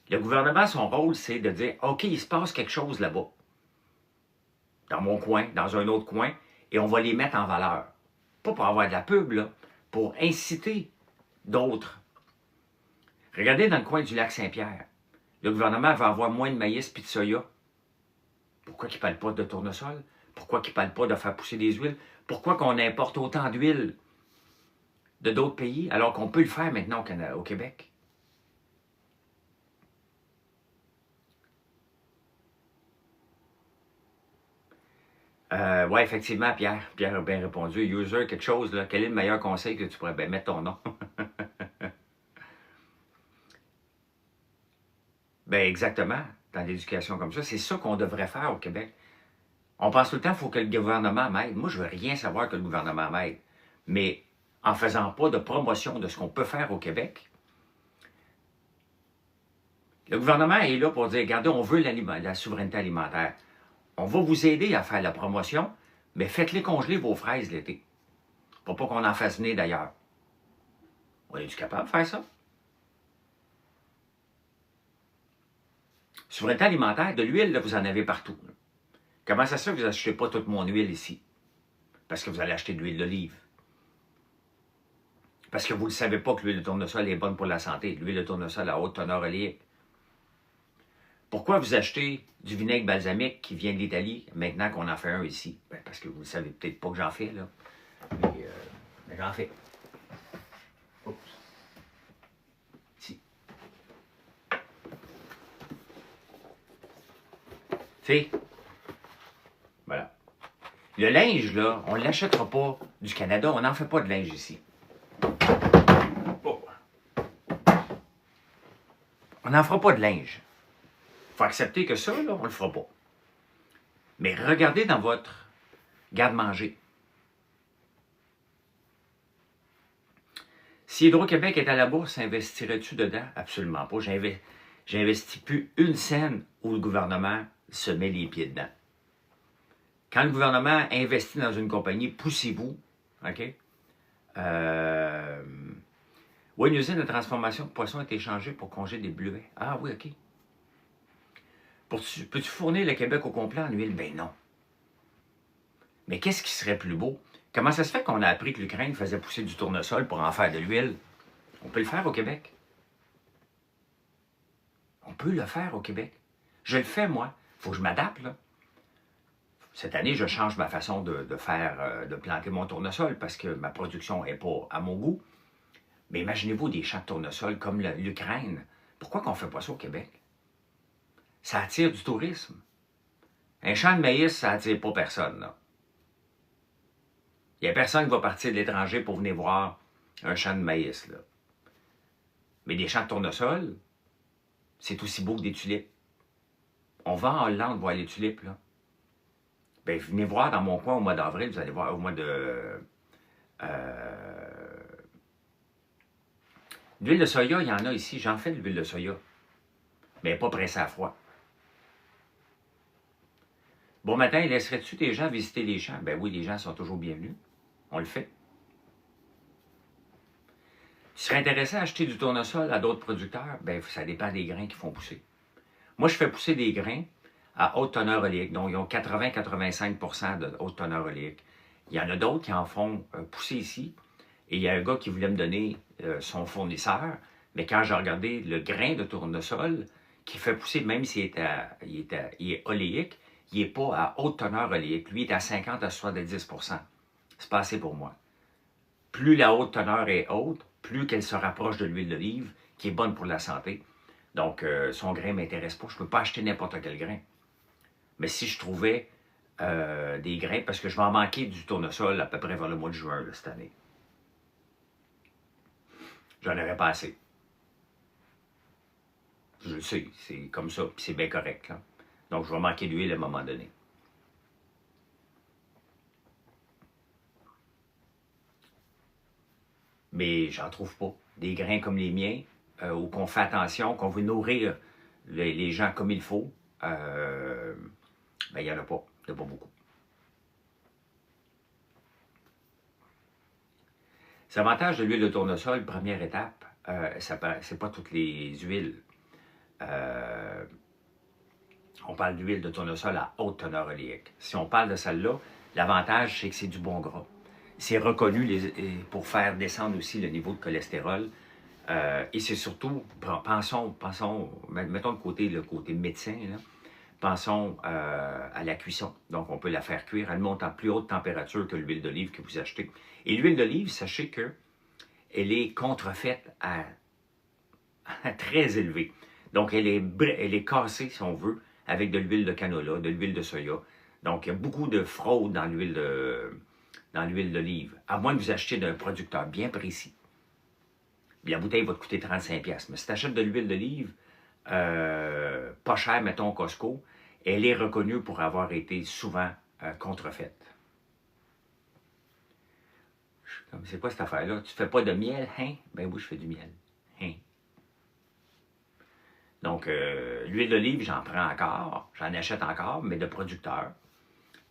Le gouvernement, son rôle, c'est de dire, OK, il se passe quelque chose là-bas. Dans mon coin, dans un autre coin, et on va les mettre en valeur. Pas pour avoir de la pub, là, pour inciter d'autres. Regardez dans le coin du lac Saint-Pierre. Le gouvernement va avoir moins de maïs et de soya. Pourquoi qu'ils ne parlent pas de tournesol? Pourquoi qu'ils ne parlent pas de faire pousser des huiles? Pourquoi qu'on importe autant d'huile de d'autres pays alors qu'on peut le faire maintenant au Québec? Oui, effectivement, Pierre. Pierre a bien répondu. User, quelque chose, là. Quel est le meilleur conseil que tu pourrais... Ben, mettre ton nom. Ben, exactement. Dans l'éducation comme ça, c'est ça qu'on devrait faire au Québec. On pense tout le temps qu'il faut que le gouvernement m'aide. Moi, je ne veux rien savoir que le gouvernement m'aide. Mais en ne faisant pas de promotion de ce qu'on peut faire au Québec, le gouvernement est là pour dire, regardez, on veut la souveraineté alimentaire. On va vous aider à faire la promotion, mais faites-les congeler vos fraises l'été. Pour pas qu'on en fasse venir d'ailleurs. On est-tu capable de faire ça? Souveraineté alimentaire, de l'huile, là, vous en avez partout. Là. Comment ça se fait que vous n'achetez pas toute mon huile ici? Parce que vous allez acheter de l'huile d'olive. Parce que vous ne savez pas que l'huile de tournesol est bonne pour la santé. L'huile de tournesol à haute teneur oléique. Pourquoi vous achetez du vinaigre balsamique qui vient de l'Italie maintenant qu'on en fait un ici? Ben, parce que vous ne savez peut-être pas que j'en fais, là. Mais j'en fais. Oups. Ici. Tu sais, voilà. Le linge, là, on ne l'achètera pas du Canada. On n'en fait pas de linge ici. Pourquoi? On n'en fera pas de linge. Il faut accepter que ça, là, on ne le fera pas. Mais regardez dans votre garde-manger. Si Hydro-Québec est à la bourse, investirais-tu dedans? Absolument pas. J'investis plus une scène où le gouvernement se met les pieds dedans. Quand le gouvernement investit dans une compagnie, poussez-vous. OK? Oui, une usine de transformation de poissons est échangée pour congé des bleuets. Ah oui, OK. Peux-tu fournir le Québec au complet en huile? Ben non. Mais qu'est-ce qui serait plus beau? Comment ça se fait qu'on a appris que l'Ukraine faisait pousser du tournesol pour en faire de l'huile? On peut le faire au Québec. On peut le faire au Québec. Je le fais, moi. Il faut que je m'adapte, là. Cette année, je change ma façon de planter mon tournesol parce que ma production n'est pas à mon goût. Mais imaginez-vous des champs de tournesol comme l'Ukraine. Pourquoi qu'on ne fait pas ça au Québec? Ça attire du tourisme. Un champ de maïs, ça attire pas personne, là. Il n'y a personne qui va partir de l'étranger pour venir voir un champ de maïs, là. Mais des champs de tournesol, c'est aussi beau que des tulipes. On va en Hollande voir les tulipes, là. Bien, venez voir dans mon coin au mois d'avril, vous allez voir au mois de... L'huile de soya, il y en a ici. J'en fais de l'huile de soya. Mais pas pressée à froid. Bon matin, laisserais-tu tes gens visiter les champs? Ben oui, les gens sont toujours bienvenus. On le fait. Tu serais intéressé à acheter du tournesol à d'autres producteurs? Ben, ça dépend des grains qu'ils font pousser. Moi, je fais pousser des grains à haute teneur oléique. Donc, ils ont 80-85% de haute teneur oléique. Il y en a d'autres qui en font pousser ici. Et il y a un gars qui voulait me donner son fournisseur. Mais quand j'ai regardé le grain de tournesol qu'il fait pousser, même s'il est oléique, il n'est pas à haute teneur oléique. Lui, il est à 50 à 70%. c'est pas assez pour moi. Plus la haute teneur est haute, plus qu'elle se rapproche de l'huile d'olive, qui est bonne pour la santé. Donc, son grain ne m'intéresse pas. Je ne peux pas acheter n'importe quel grain. Mais si je trouvais des grains, parce que je vais en manquer du tournesol à peu près vers le mois de juin là, cette année. J'en aurais pas assez. Je le sais, c'est comme ça, puis c'est bien correct. Là. Donc, je vais manquer d'huile à un moment donné. Mais j'en trouve pas. Des grains comme les miens, où qu'on fait attention, qu'on veut nourrir les gens comme il faut, ben, il n'y en a pas. Il n'y en a pas beaucoup. L'avantage de l'huile de tournesol, première étape, c'est pas toutes les huiles. On parle d'huile de tournesol à haute teneur oléique. Si on parle de celle-là, l'avantage, c'est que c'est du bon gras. C'est reconnu pour faire descendre aussi le niveau de cholestérol. Et c'est surtout, mettons le côté médecin, là, pensons à la cuisson. Donc, on peut la faire cuire. Elle monte en plus haute température que l'huile d'olive que vous achetez. Et l'huile d'olive, sachez qu'elle est contrefaite à très élevé. Donc, elle est cassée, si on veut, avec de l'huile de canola, de l'huile de soya. Donc, il y a beaucoup de fraude dans l'huile d'olive, à moins que vous achetiez d'un producteur bien précis. La bouteille va te coûter 35$. Mais si tu achètes de l'huile d'olive, pas cher, mettons au Costco, elle est reconnue pour avoir été souvent contrefaite. C'est quoi cette affaire-là? Tu fais pas de miel, hein? Ben oui, je fais du miel. Hein? Donc, l'huile d'olive, j'en prends encore, j'en achète encore, mais de producteurs.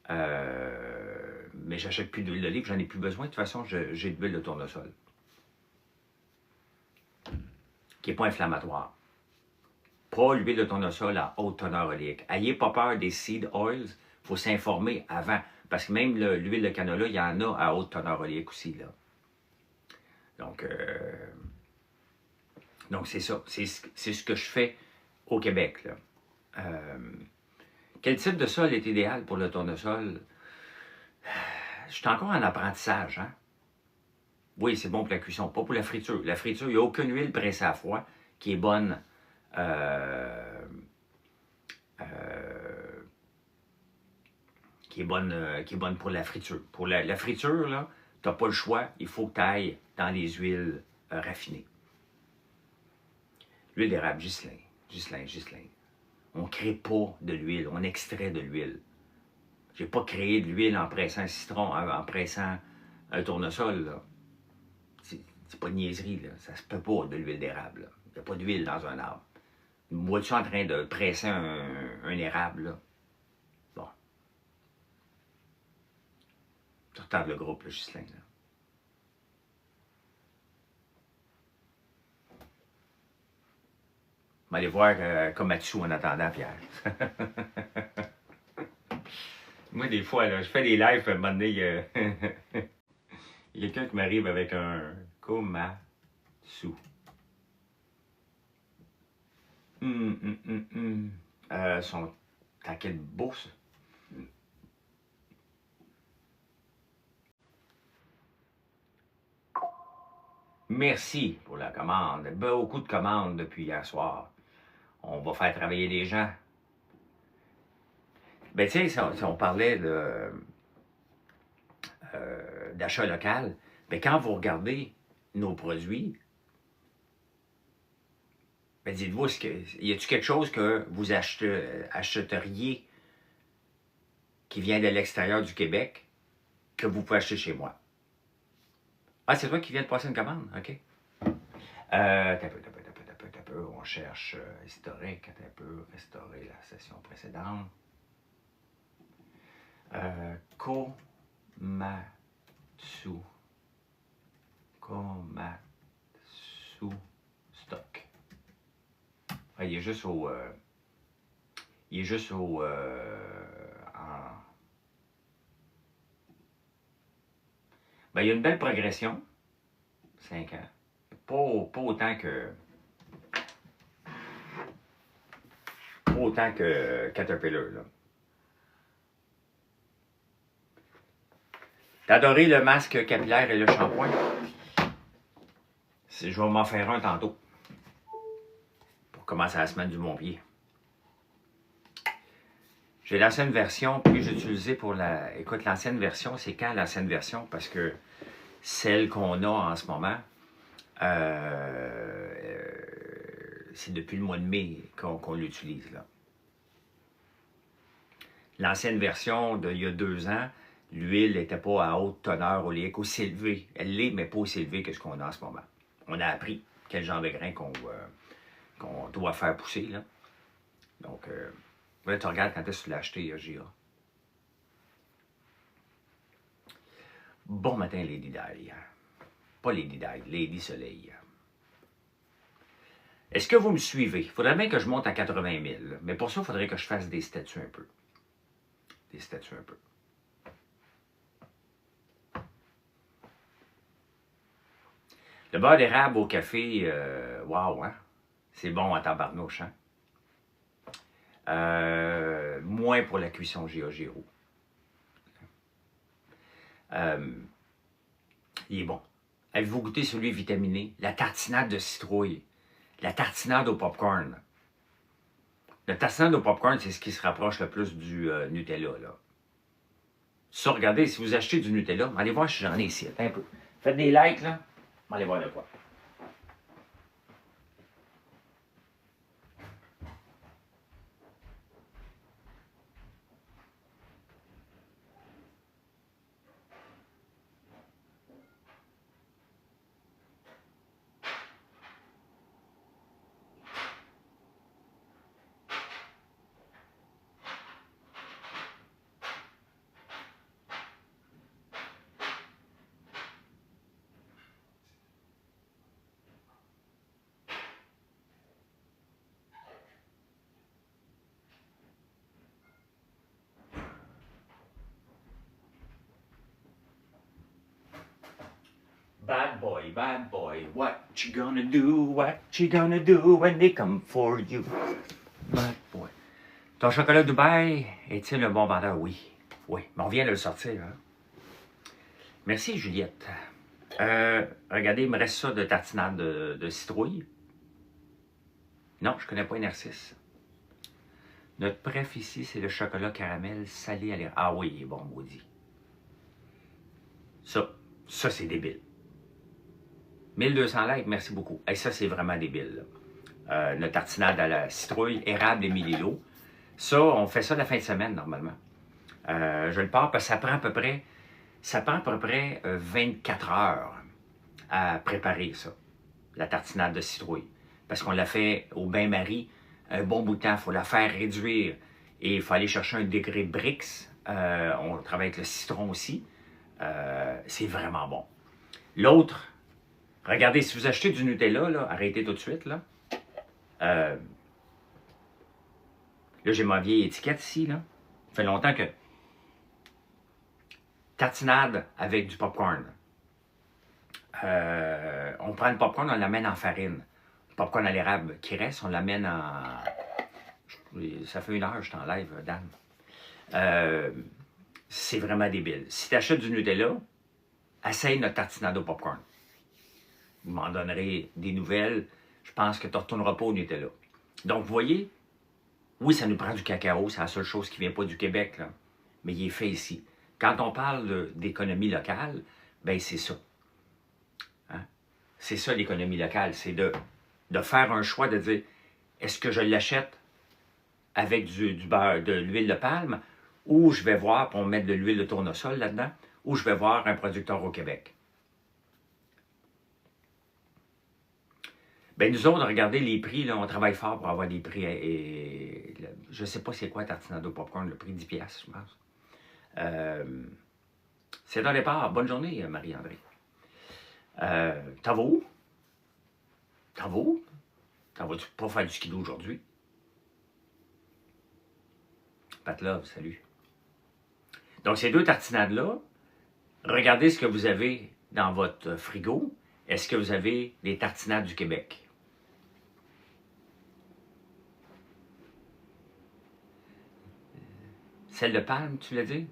Mais j'achète plus d'huile d'olive, j'en ai plus besoin. De toute façon, j'ai de l'huile de tournesol, qui n'est pas inflammatoire. Pas l'huile de tournesol à haute teneur oléique. Ayez pas peur des seed oils, il faut s'informer avant. Parce que même l'huile de canola, il y en a à haute teneur oléique aussi. Là. Donc c'est ça. C'est ce que je fais au Québec. Là. Quel type de sol est idéal pour le tournesol? Je suis encore en apprentissage. Hein? Oui, c'est bon pour la cuisson, pas pour la friture. La friture, il n'y a aucune huile pressée à froid qui est bonne. Qui est bonne pour la friture. Pour la friture, là, tu n'as pas le choix, il faut que tu ailles dans les huiles raffinées. L'huile d'érable, Ghislain. On ne crée pas de l'huile, on extrait de l'huile. Je n'ai pas créé de l'huile en pressant un citron, en pressant un tournesol. Là. C'est pas de niaiserie, là. Ça se peut pas de l'huile d'érable. Il n'y a pas d'huile dans un arbre. Moi, tu es en train de presser un érable, là. Bon. Tu retardes le groupe, là, Ghislain, là. On va aller voir Komatsu en attendant, Pierre. Moi, des fois, là, je fais des lives, à un moment donné, il y a quelqu'un qui m'arrive avec un Komatsu. Son taquet de bourse. Merci pour la commande. Beaucoup de commandes depuis hier soir. On va faire travailler les gens. Ben, tu sais, si on parlait d'achat local, ben, quand vous regardez nos produits, ben, dites-vous, y a-t-il quelque chose que vous achèteriez qui vient de l'extérieur du Québec que vous pouvez acheter chez moi? Ah, c'est toi qui viens de passer une commande? OK. T'as peu. On cherche historique, t'as peu, restaurer la session précédente. Komatsu stock. Ah, il est juste au... Ben, il y a une belle progression. 5 ans. Pas autant que... Pas autant que Caterpillar, là. T'as adoré le masque capillaire et le shampoing? Je vais m'en faire un tantôt. Pour commencer la semaine du bon pied. J'ai l'ancienne version, puis j'ai utilisé pour la... Écoute, l'ancienne version, c'est quand l'ancienne version? Parce que celle qu'on a en ce moment, c'est depuis le mois de mai qu'on l'utilise, là. L'ancienne version d'il y a 2 ans, l'huile n'était pas à haute teneur oléique, aussi élevée. Elle l'est, mais pas aussi élevée que ce qu'on a en ce moment. On a appris quel genre de grain qu'on doit faire pousser, là. Donc, là, tu regardes quand est-ce que tu l'as acheté, J.A. Bon matin, Lady Di. Pas Lady Di, Lady Soleil. Est-ce que vous me suivez? Il faudrait bien que je monte à 80 000. Mais pour ça, il faudrait que je fasse des statuts un peu. Des statuts un peu. Le beurre d'érable au café, wow, hein? C'est bon à tabarnouche, hein? Moins pour la cuisson Géo. Il est bon. Avez-vous goûté celui vitaminé? La tartinade de citrouille. La tartinade au popcorn. La tartinade au popcorn, c'est ce qui se rapproche le plus du Nutella, là. Ça, regardez, si vous achetez du Nutella, allez voir si j'en ai ici. Attends un peu. Faites des likes, là. Allez voir de quoi. Bad boy, what you gonna do when they come for you? Bad boy. Ton chocolat Dubaï est-il un bon vendeur? Oui. Oui, mais on vient de le sortir. Hein? Merci, Juliette. Regardez, il me reste ça de tartinade de citrouille. Non, je ne connais pas une Narcisse. Notre préf ici, c'est le chocolat caramel salé à l'air. Ah oui, il est bon, maudit. Ça c'est débile. 1200 likes, merci beaucoup. Et ça, c'est vraiment débile. Notre tartinade à la citrouille, érable et mélilo. Ça, on fait ça la fin de semaine, normalement. Je le pars parce que ça prend à peu près 24 heures à préparer ça, la tartinade de citrouille. Parce qu'on l'a fait au bain-marie un bon bout de temps. Il faut la faire réduire et il faut aller chercher un degré Brix. On travaille avec le citron aussi. C'est vraiment bon. L'autre, regardez, si vous achetez du Nutella, là, arrêtez tout de suite. Là, là j'ai ma vieille étiquette ici. Là. Ça fait longtemps que... Tartinade avec du popcorn. On prend le popcorn, on l'amène en farine. Le popcorn à l'érable qui reste, on l'amène en... Ça fait 1 heure que je t'en live, Dan. C'est vraiment débile. Si tu achètes du Nutella, essaye notre tartinade au popcorn. Vous m'en donnerez des nouvelles. Je pense que tu ne retourneras pas au Nutella. Donc, vous voyez, oui, ça nous prend du cacao. C'est la seule chose qui ne vient pas du Québec, là. Mais il est fait ici. Quand on parle d'économie locale, ben c'est ça. Hein? C'est ça l'économie locale. C'est de faire un choix de dire, est-ce que je l'achète avec du beurre, de l'huile de palme, ou je vais voir, pour mettre de l'huile de tournesol là-dedans, ou je vais voir un producteur au Québec. Ben nous autres, regardez les prix, là, on travaille fort pour avoir des prix. Je ne sais pas c'est quoi Tartinade au popcorn, le prix 10$, je pense. C'est un départ. Bonne journée, Marie-André. T'en vas où? T'en vas où? T'en vas-tu pas faire du skido aujourd'hui? Pat Love, salut. Donc, ces 2 tartinades-là, regardez ce que vous avez dans votre frigo. Est-ce que vous avez des tartinades du Québec? Celle de palme, tu l'as dit?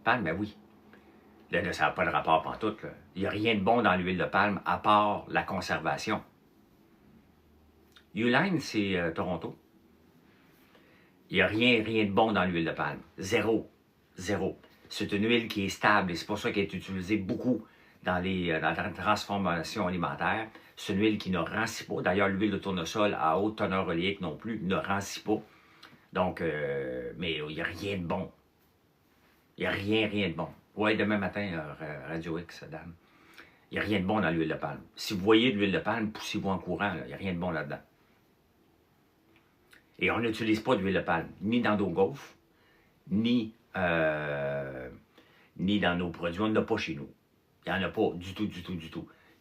Palme, ben oui. Là, ça n'a pas de rapport pantoute, là. Il n'y a rien de bon dans l'huile de palme à part la conservation. Uline, c'est Toronto. Il n'y a rien de bon dans l'huile de palme. Zéro. Zéro. C'est une huile qui est stable et c'est pour ça qu'elle est utilisée beaucoup dans la transformation alimentaire. C'est une huile qui ne rancit pas. D'ailleurs, l'huile de tournesol à haute teneur oléique non plus ne rancit pas. Donc, mais il n'y a rien de bon. Il n'y a rien de bon. Ouais, demain matin, Radio X, dame. Il n'y a rien de bon dans l'huile de palme. Si vous voyez de l'huile de palme, poussez-vous en courant. Il n'y a rien de bon là-dedans. Et on n'utilise pas d'huile de palme, ni dans nos gaufres, ni dans nos produits. On n'en a pas chez nous. Il n'y en a pas du tout.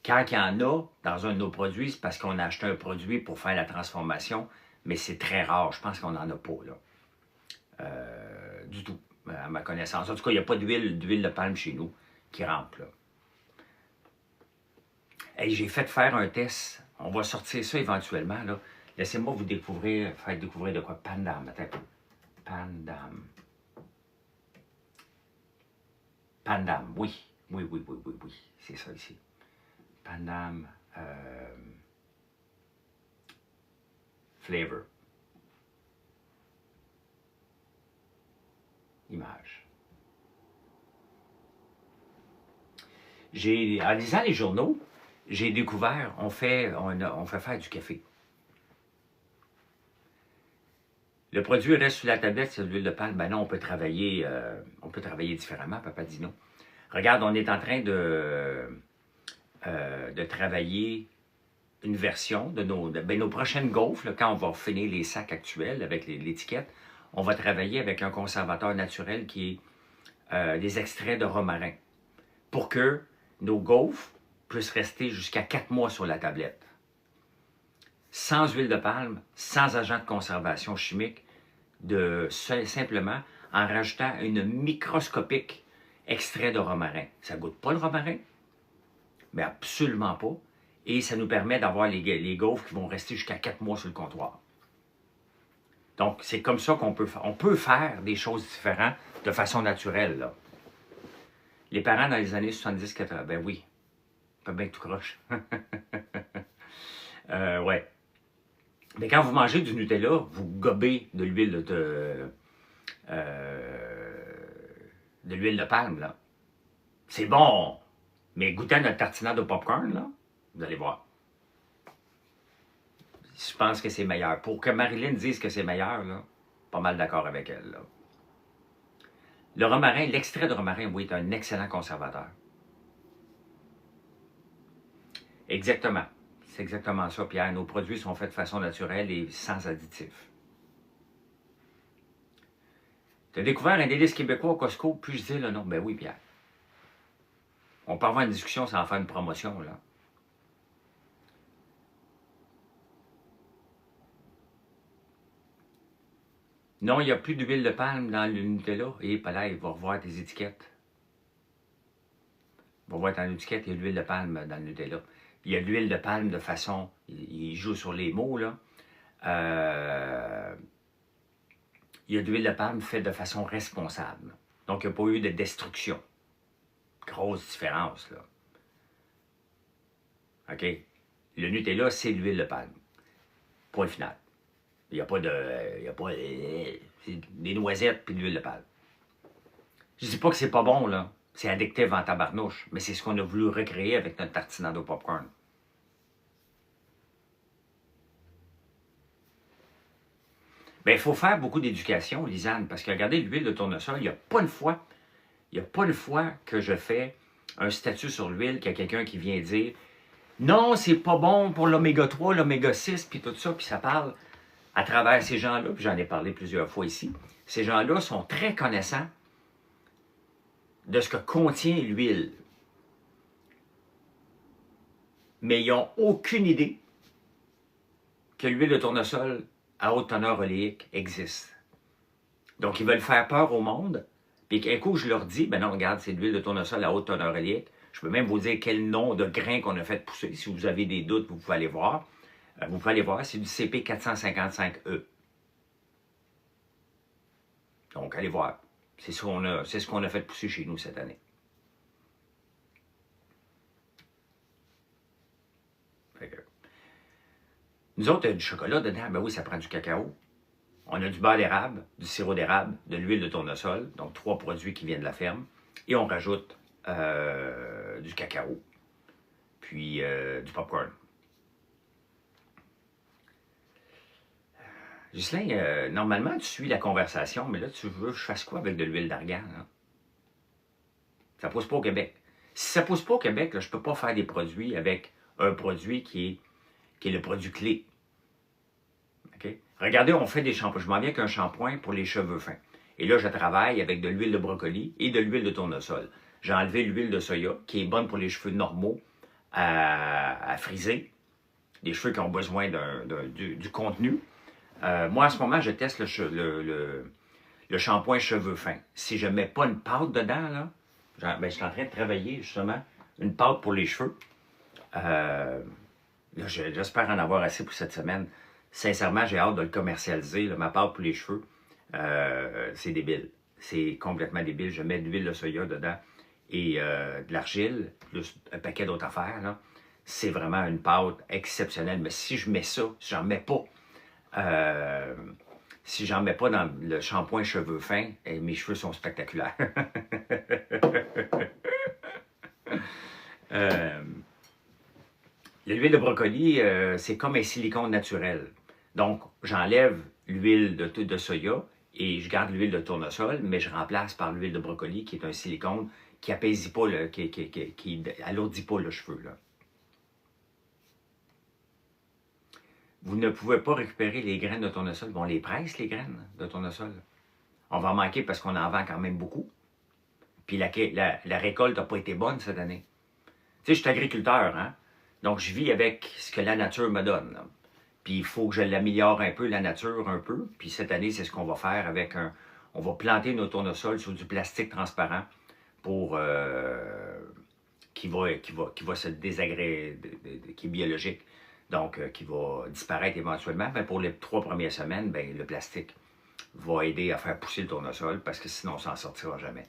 Quand il y en a dans un de nos produits, c'est parce qu'on a acheté un produit pour faire la transformation, mais c'est très rare. Je pense qu'on n'en a pas, là. Du tout, à ma connaissance. En tout cas, il n'y a pas d'huile de palme chez nous qui rentre, là. Hey, j'ai fait faire un test. On va sortir ça éventuellement, là. Laissez-moi vous faire découvrir de quoi. Pandam, attends. Pandam, oui. Oui. C'est ça ici. Pandam Flavor. Image. En lisant les journaux, j'ai découvert, on fait faire du café. Le produit reste sur la tablette, c'est de l'huile de palme. Ben non, on peut travailler différemment, Papa dit non. Regarde, on est en train de travailler une version de nos prochaines gaufres, là, quand on va finir les sacs actuels avec l'étiquette, on va travailler avec un conservateur naturel qui est des extraits de romarin pour que nos gaufres puissent rester jusqu'à 4 mois sur la tablette. Sans huile de palme, sans agent de conservation chimique, simplement en rajoutant une microscopique extrait de romarin. Ça ne goûte pas le romarin, mais absolument pas. Et ça nous permet d'avoir les gaufres qui vont rester jusqu'à 4 mois sur le comptoir. Donc, c'est comme ça qu'on peut faire des choses différentes de façon naturelle, là. Les parents dans les années 70-80, ben oui, pas bien que tout croche. Ouais. Mais quand vous mangez du Nutella, vous gobez de l'huile de palme, là. C'est bon, mais goûtez à notre tartinade au popcorn, là, vous allez voir. Je pense que c'est meilleur. Pour que Marilyn dise que c'est meilleur, là, pas mal d'accord avec elle, là. Le romarin, l'extrait de romarin, oui, est un excellent conservateur. Exactement. C'est exactement ça, Pierre. Nos produits sont faits de façon naturelle et sans additifs. Tu as découvert un délice québécois au Costco, puis-je dire le nom? Ben oui, Pierre. On peut avoir une discussion sans faire une promotion, là. Non, il n'y a plus d'huile de palme dans le Nutella. Et pas là, il va revoir tes étiquettes. Il va voir dans l'étiquette, il y a de l'huile de palme dans le Nutella. Il y a de l'huile de palme de façon... Il joue sur les mots, là. Il y a de l'huile de palme faite de façon responsable. Donc, il n'y a pas eu de destruction. Grosse différence, là. OK? Le Nutella, c'est l'huile de palme. Point final. Il n'y a pas de... c'est des noisettes puis de l'huile de palme. Je dis pas que c'est pas bon, là. C'est addictif en tabarnouche. Mais c'est ce qu'on a voulu recréer avec notre tartinade au popcorn. Bien, il faut faire beaucoup d'éducation, Lisanne, parce que regardez, l'huile de tournesol, il n'y a pas une fois que je fais un statut sur l'huile qu'il y a quelqu'un qui vient dire « Non, c'est pas bon pour l'oméga 3, l'oméga 6, puis tout ça, puis ça parle à travers ces gens-là, puis j'en ai parlé plusieurs fois ici. Ces gens-là sont très connaissants de ce que contient l'huile. Mais ils n'ont aucune idée que l'huile de tournesol à haute teneur oléique existe. Donc, ils veulent faire peur au monde. Puis un coup, je leur dis, ben non, regarde, c'est de l'huile de tournesol à haute teneur oléique. Je peux même vous dire quel nom de grain qu'on a fait pousser. Si vous avez des doutes, vous pouvez aller voir. Vous pouvez aller voir, c'est du CP455E. Donc, allez voir. C'est ce qu'on a fait pousser chez nous cette année. Nous autres, il y a du chocolat dedans. Ben oui, ça prend du cacao. On a du beurre d'érable, du sirop d'érable, de l'huile de tournesol, donc 3 produits qui viennent de la ferme. Et on rajoute du cacao, puis du popcorn. Ghislain, normalement, tu suis la conversation, mais là, tu veux que je fasse quoi avec de l'huile d'argan? Ça ne pousse pas au Québec. Si ça ne pousse pas au Québec, là, je ne peux pas faire des produits avec un produit qui est le produit clé. Okay? Regardez, on fait des shampoings. Je m'en viens qu'un shampoing pour les cheveux fins. Et là, je travaille avec de l'huile de brocoli et de l'huile de tournesol. J'ai enlevé l'huile de soya, qui est bonne pour les cheveux normaux à friser. Les cheveux qui ont besoin du contenu. Moi, en ce moment, je teste le shampoing cheveux fins. Si je ne mets pas une pâte dedans, là, je suis en train de travailler justement une pâte pour les cheveux. J'espère en avoir assez pour cette semaine. Sincèrement, j'ai hâte de le commercialiser. Là, ma pâte pour les cheveux, c'est débile. C'est complètement débile. Je mets de l'huile de soya dedans et de l'argile, plus un paquet d'autres affaires. C'est vraiment une pâte exceptionnelle. Mais si je mets ça, si j'en mets pas, si j'en mets pas dans le shampoing cheveux fins, mes cheveux sont spectaculaires. L'huile de brocoli, c'est comme un silicone naturel. Donc, j'enlève l'huile de soya et je garde l'huile de tournesol, mais je remplace par l'huile de brocoli, qui est un silicone qui n'apaisit pas, qui alourdit pas le cheveu. Là. Vous ne pouvez pas récupérer les graines de tournesol. Bon, on les presse, les graines de tournesol. On va en manquer parce qu'on en vend quand même beaucoup. Puis la récolte n'a pas été bonne cette année. Tu sais, je suis agriculteur, hein? Donc, je vis avec ce que la nature me donne. Là. Puis, il faut que je l'améliore un peu, la nature un peu. Puis, cette année, c'est ce qu'on va faire avec on va planter nos tournesols sur du plastique transparent pour qui va se désagréger, qui est biologique. Donc, qui va disparaître éventuellement. Mais pour les 3 premières semaines, bien, le plastique va aider à faire pousser le tournesol parce que sinon, on s'en sortira jamais.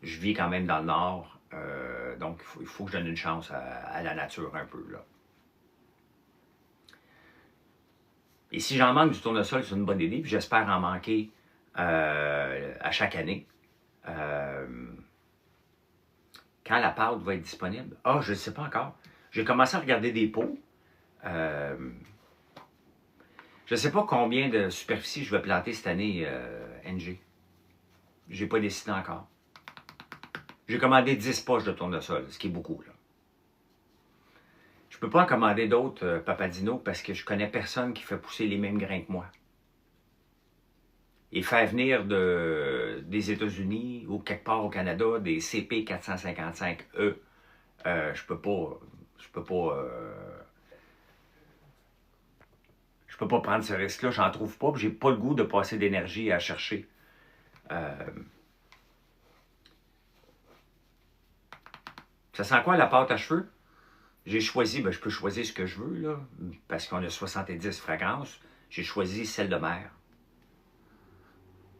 Je vis quand même dans le Nord, donc il faut que je donne une chance à la nature un peu. Là. Et si j'en manque du tournesol, c'est une bonne idée, puis j'espère en manquer à chaque année. Quand la pâte va être disponible? Ah, je ne sais pas encore. J'ai commencé à regarder des pots. Je ne sais pas combien de superficie je vais planter cette année, NG. Je n'ai pas décidé encore. J'ai commandé 10 poches de tournesol, ce qui est beaucoup. Là. Je ne peux pas en commander d'autres, Papadino, parce que je connais personne qui fait pousser les mêmes grains que moi. Et faire venir des États-Unis ou quelque part au Canada des CP 455E, je peux pas prendre ce risque-là, j'en trouve pas, puis j'ai pas le goût de passer d'énergie à chercher. Ça sent quoi la pâte à cheveux? J'ai choisi, je peux choisir ce que je veux, là, parce qu'on a 70 fragrances. J'ai choisi celle de mer.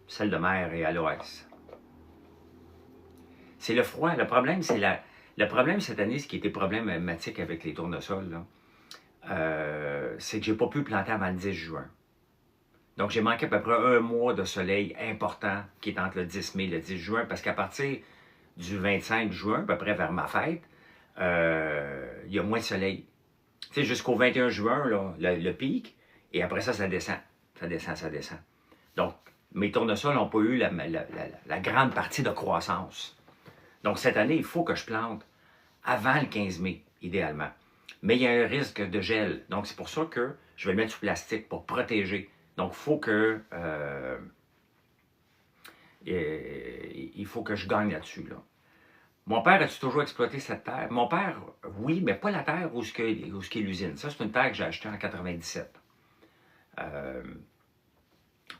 Celle de mer et aloès. C'est le froid. Le problème, c'est le problème cette année, ce qui était problématique avec les tournesols, c'est que j'ai pas pu planter avant le 10 juin. Donc, j'ai manqué à peu près un mois de soleil important qui est entre le 10 mai et le 10 juin, parce qu'à partir du 25 juin, à peu près vers ma fête, il y a moins de soleil. Tu sais, jusqu'au 21 juin, là, le pic, et après ça, ça descend. Ça descend, ça descend. Donc, mes tournesols n'ont pas eu la grande partie de croissance. Donc, cette année, il faut que je plante avant le 15 mai, idéalement. Mais il y a un risque de gel. Donc, c'est pour ça que je vais le mettre sous plastique pour protéger. Donc, il faut que je gagne là-dessus. Là. Mon père a-tu toujours exploité cette terre? Mon père, oui, mais pas la terre où est l'usine. Ça, c'est une terre que j'ai achetée en 97.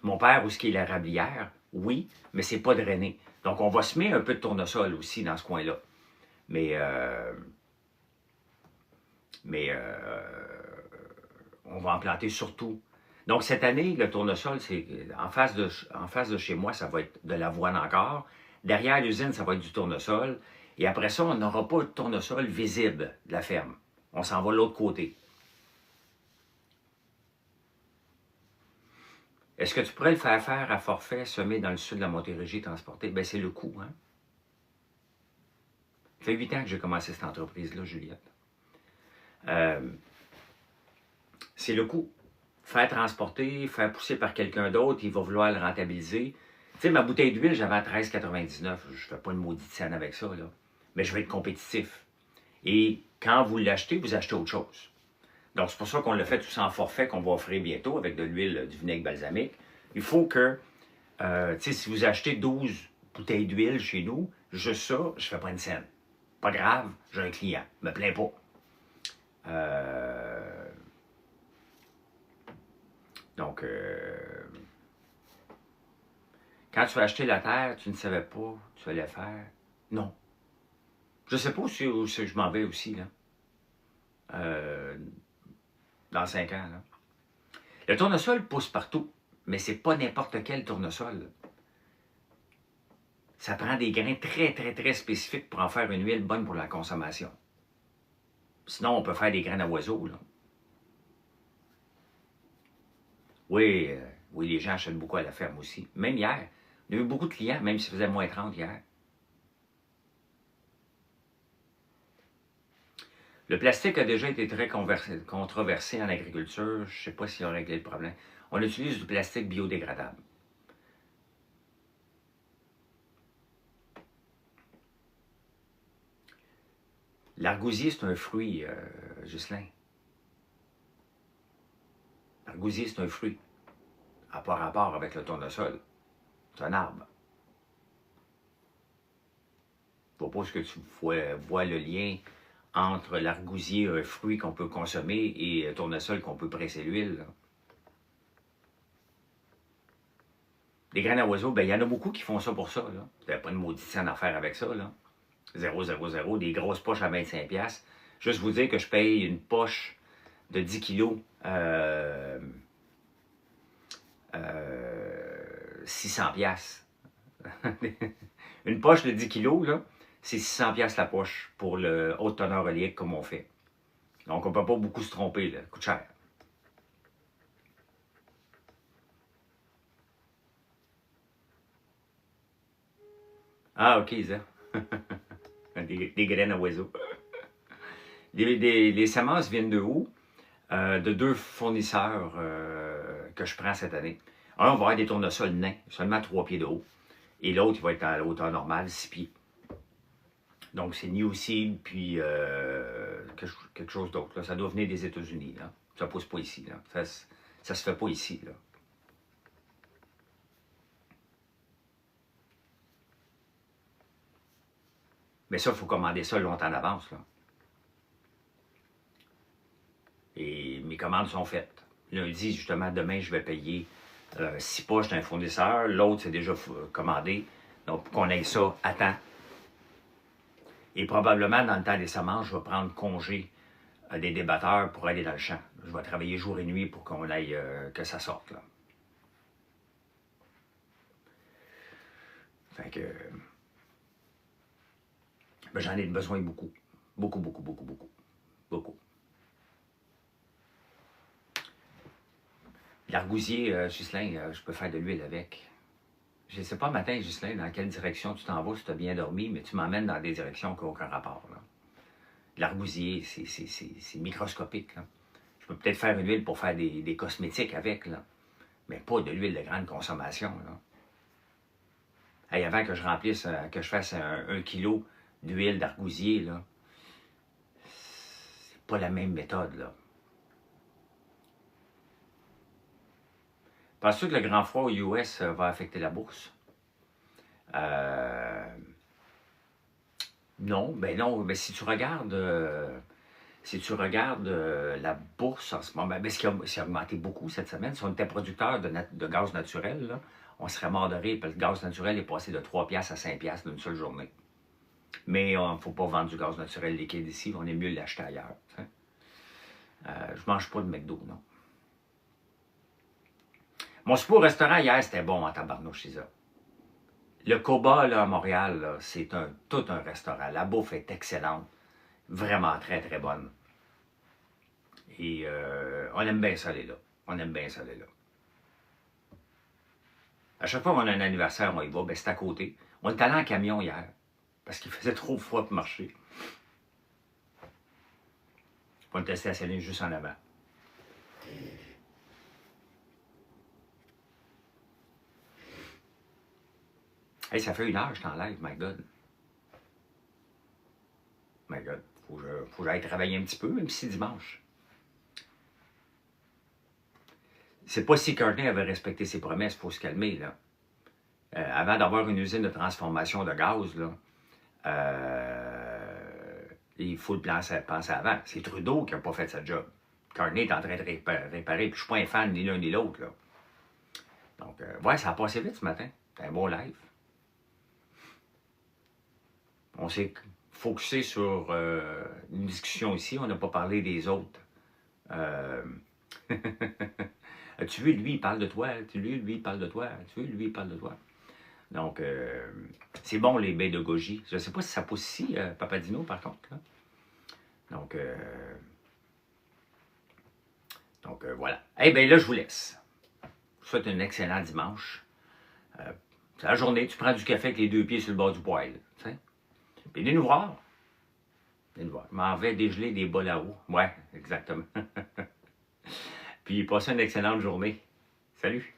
Mon père, où est l'érablière? Oui, mais c'est pas drainé. Donc, on va semer un peu de tournesol aussi dans ce coin-là. Mais on va en planter surtout. Donc, cette année, le tournesol, c'est en face de chez moi, ça va être de l'avoine encore. Derrière l'usine, ça va être du tournesol. Et après ça, on n'aura pas de tournesol visible de la ferme. On s'en va de l'autre côté. Est-ce que tu pourrais le faire faire à forfait, semé dans le sud de la Montérégie, transporté? Bien, c'est le coût, hein? Ça fait 8 ans que j'ai commencé cette entreprise-là, Juliette. C'est le coût. Faire transporter, faire pousser par quelqu'un d'autre, il va vouloir le rentabiliser. Tu sais, ma bouteille d'huile, j'avais à 13,99. Je ne fais pas une maudite scène avec ça, là. Mais je vais être compétitif. Et quand vous l'achetez, vous achetez autre chose. Donc, c'est pour ça qu'on l'a fait tout ça en forfait qu'on va offrir bientôt avec de l'huile, du vinaigre balsamique. Il faut que, tu sais, si vous achetez 12 bouteilles d'huile chez nous, juste ça, je ne fais pas une scène. Pas grave, j'ai un client. Je me plains pas. Donc, quand tu as acheté la terre, tu ne savais pas, tu allais faire. Non. Je ne sais pas où je m'en vais aussi, là. Dans 5 ans, là. Le tournesol pousse partout, mais c'est pas n'importe quel tournesol. Ça prend des grains très, très, très spécifiques pour en faire une huile bonne pour la consommation. Sinon, on peut faire des graines à oiseaux, là. Oui, oui, les gens achètent beaucoup à la ferme aussi. Même hier, on a eu beaucoup de clients, même s'il faisait moins 30 hier. Le plastique a déjà été très controversé en agriculture. Je ne sais pas s'ils ont réglé le problème. On utilise du plastique biodégradable. L'argousier, c'est un fruit, Ghislain. L'argousier, c'est un fruit. À pas rapport avec le tournesol. C'est un arbre. Il ne faut pas que tu vois le lien entre l'argousier, un fruit qu'on peut consommer, et le tournesol qu'on peut presser l'huile. Les graines à oiseaux, ben il y en a beaucoup qui font ça pour ça. Vous n'avez pas une maudite scène à faire avec ça. Là. 0,00, des grosses poches à 25$. Juste vous dire que je paye une poche de 10 kilos 600$. Une poche de 10 kilos, là, c'est 600$ la poche pour le haute teneur oléique comme on fait. Donc, on ne peut pas beaucoup se tromper, là. Ça coûte cher. Ah, OK, ça. des graines à oiseaux. Les semences viennent de où? De 2 fournisseurs que je prends cette année. Un, on va avoir des tournesols nains, seulement 3 pieds de haut. Et l'autre, il va être à la hauteur normale, 6 pieds. Donc, c'est New Seed, puis quelque chose d'autre. Ça doit venir des États-Unis. Ça ne pousse pas ici. Là. Ça se fait pas ici. Là. Mais ça, il faut commander ça longtemps en avance. Là. Et mes commandes sont faites. Lundi, justement, demain, je vais payer 6 poches d'un fournisseur. L'autre, c'est déjà commandé. Donc, pour qu'on ait ça à temps. Et probablement, dans le temps des semences, je vais prendre congé des débatteurs pour aller dans le champ. Je vais travailler jour et nuit pour qu'on aille, que ça sorte. Là. Fait que... ben, j'en ai besoin beaucoup. Beaucoup, beaucoup, beaucoup, beaucoup. Beaucoup. L'argousier, Ghislain, je peux faire de l'huile avec. Je ne sais pas matin, Ghislain, dans quelle direction tu t'en vas, si tu as bien dormi, mais tu m'emmènes dans des directions qui n'ont aucun rapport. L'argousier, c'est microscopique. Là. Je peux peut-être faire une huile pour faire des cosmétiques avec, là, mais pas de l'huile de grande consommation. Là. Hey, avant que je remplisse, que je fasse 1 kilo d'huile d'argousier, là, c'est pas la même méthode. Là. Penses-tu que le grand froid aux US va affecter la bourse? Non, ben non. Ben si tu regardes, la bourse en ce moment, ben, c'est augmenté beaucoup cette semaine. Si on était producteur de gaz naturel, là, on serait mort de rire, parce que le gaz naturel est passé de 3$ à 5$ d'une seule journée. Mais il ne faut pas vendre du gaz naturel liquide ici, on est mieux l'acheter ailleurs. Je ne mange pas de McDo, non. Mon souper au restaurant hier, c'était bon en tabarnouche, c'est ça. Le Coba, là, à Montréal, c'est tout un restaurant. La bouffe est excellente. Vraiment très, très bonne. Et on aime bien ça aller là. On aime bien ça aller là. À chaque fois qu'on a un anniversaire, on y va, ben c'est à côté. On est allé en camion hier, parce qu'il faisait trop froid pour marcher. On était stationné juste en avant. Hey, ça fait 1 heure que je t'enlève, my God. My God. Faut que j'aille travailler un petit peu, même si c'est dimanche. C'est pas si Courtney avait respecté ses promesses, il faut se calmer, là. Avant d'avoir une usine de transformation de gaz, là, il faut le penser avant. C'est Trudeau qui n'a pas fait sa job. Courtney est en train de réparer, puis je ne suis pas un fan ni l'un ni l'autre, là. Donc, ouais, ça a passé vite ce matin. C'était un bon live. On s'est focusé sur une discussion ici, on n'a pas parlé des autres. Tu veux, lui, il parle de toi. Tu veux, lui, il parle de toi. Tu veux, lui, il parle de toi. Donc, c'est bon, les pédagogies. Je ne sais pas si ça pousse ici, Papadino, par contre. Là. Donc, voilà. Eh bien, là, je vous laisse. Je vous souhaite un excellent dimanche. C'est la journée, tu prends du café avec les 2 pieds sur le bord du poêle. Puis, venez nous voir. Venez nous voir. Je m'en vais dégeler des bols à eau. Ouais, exactement. Puis, passez une excellente journée. Salut!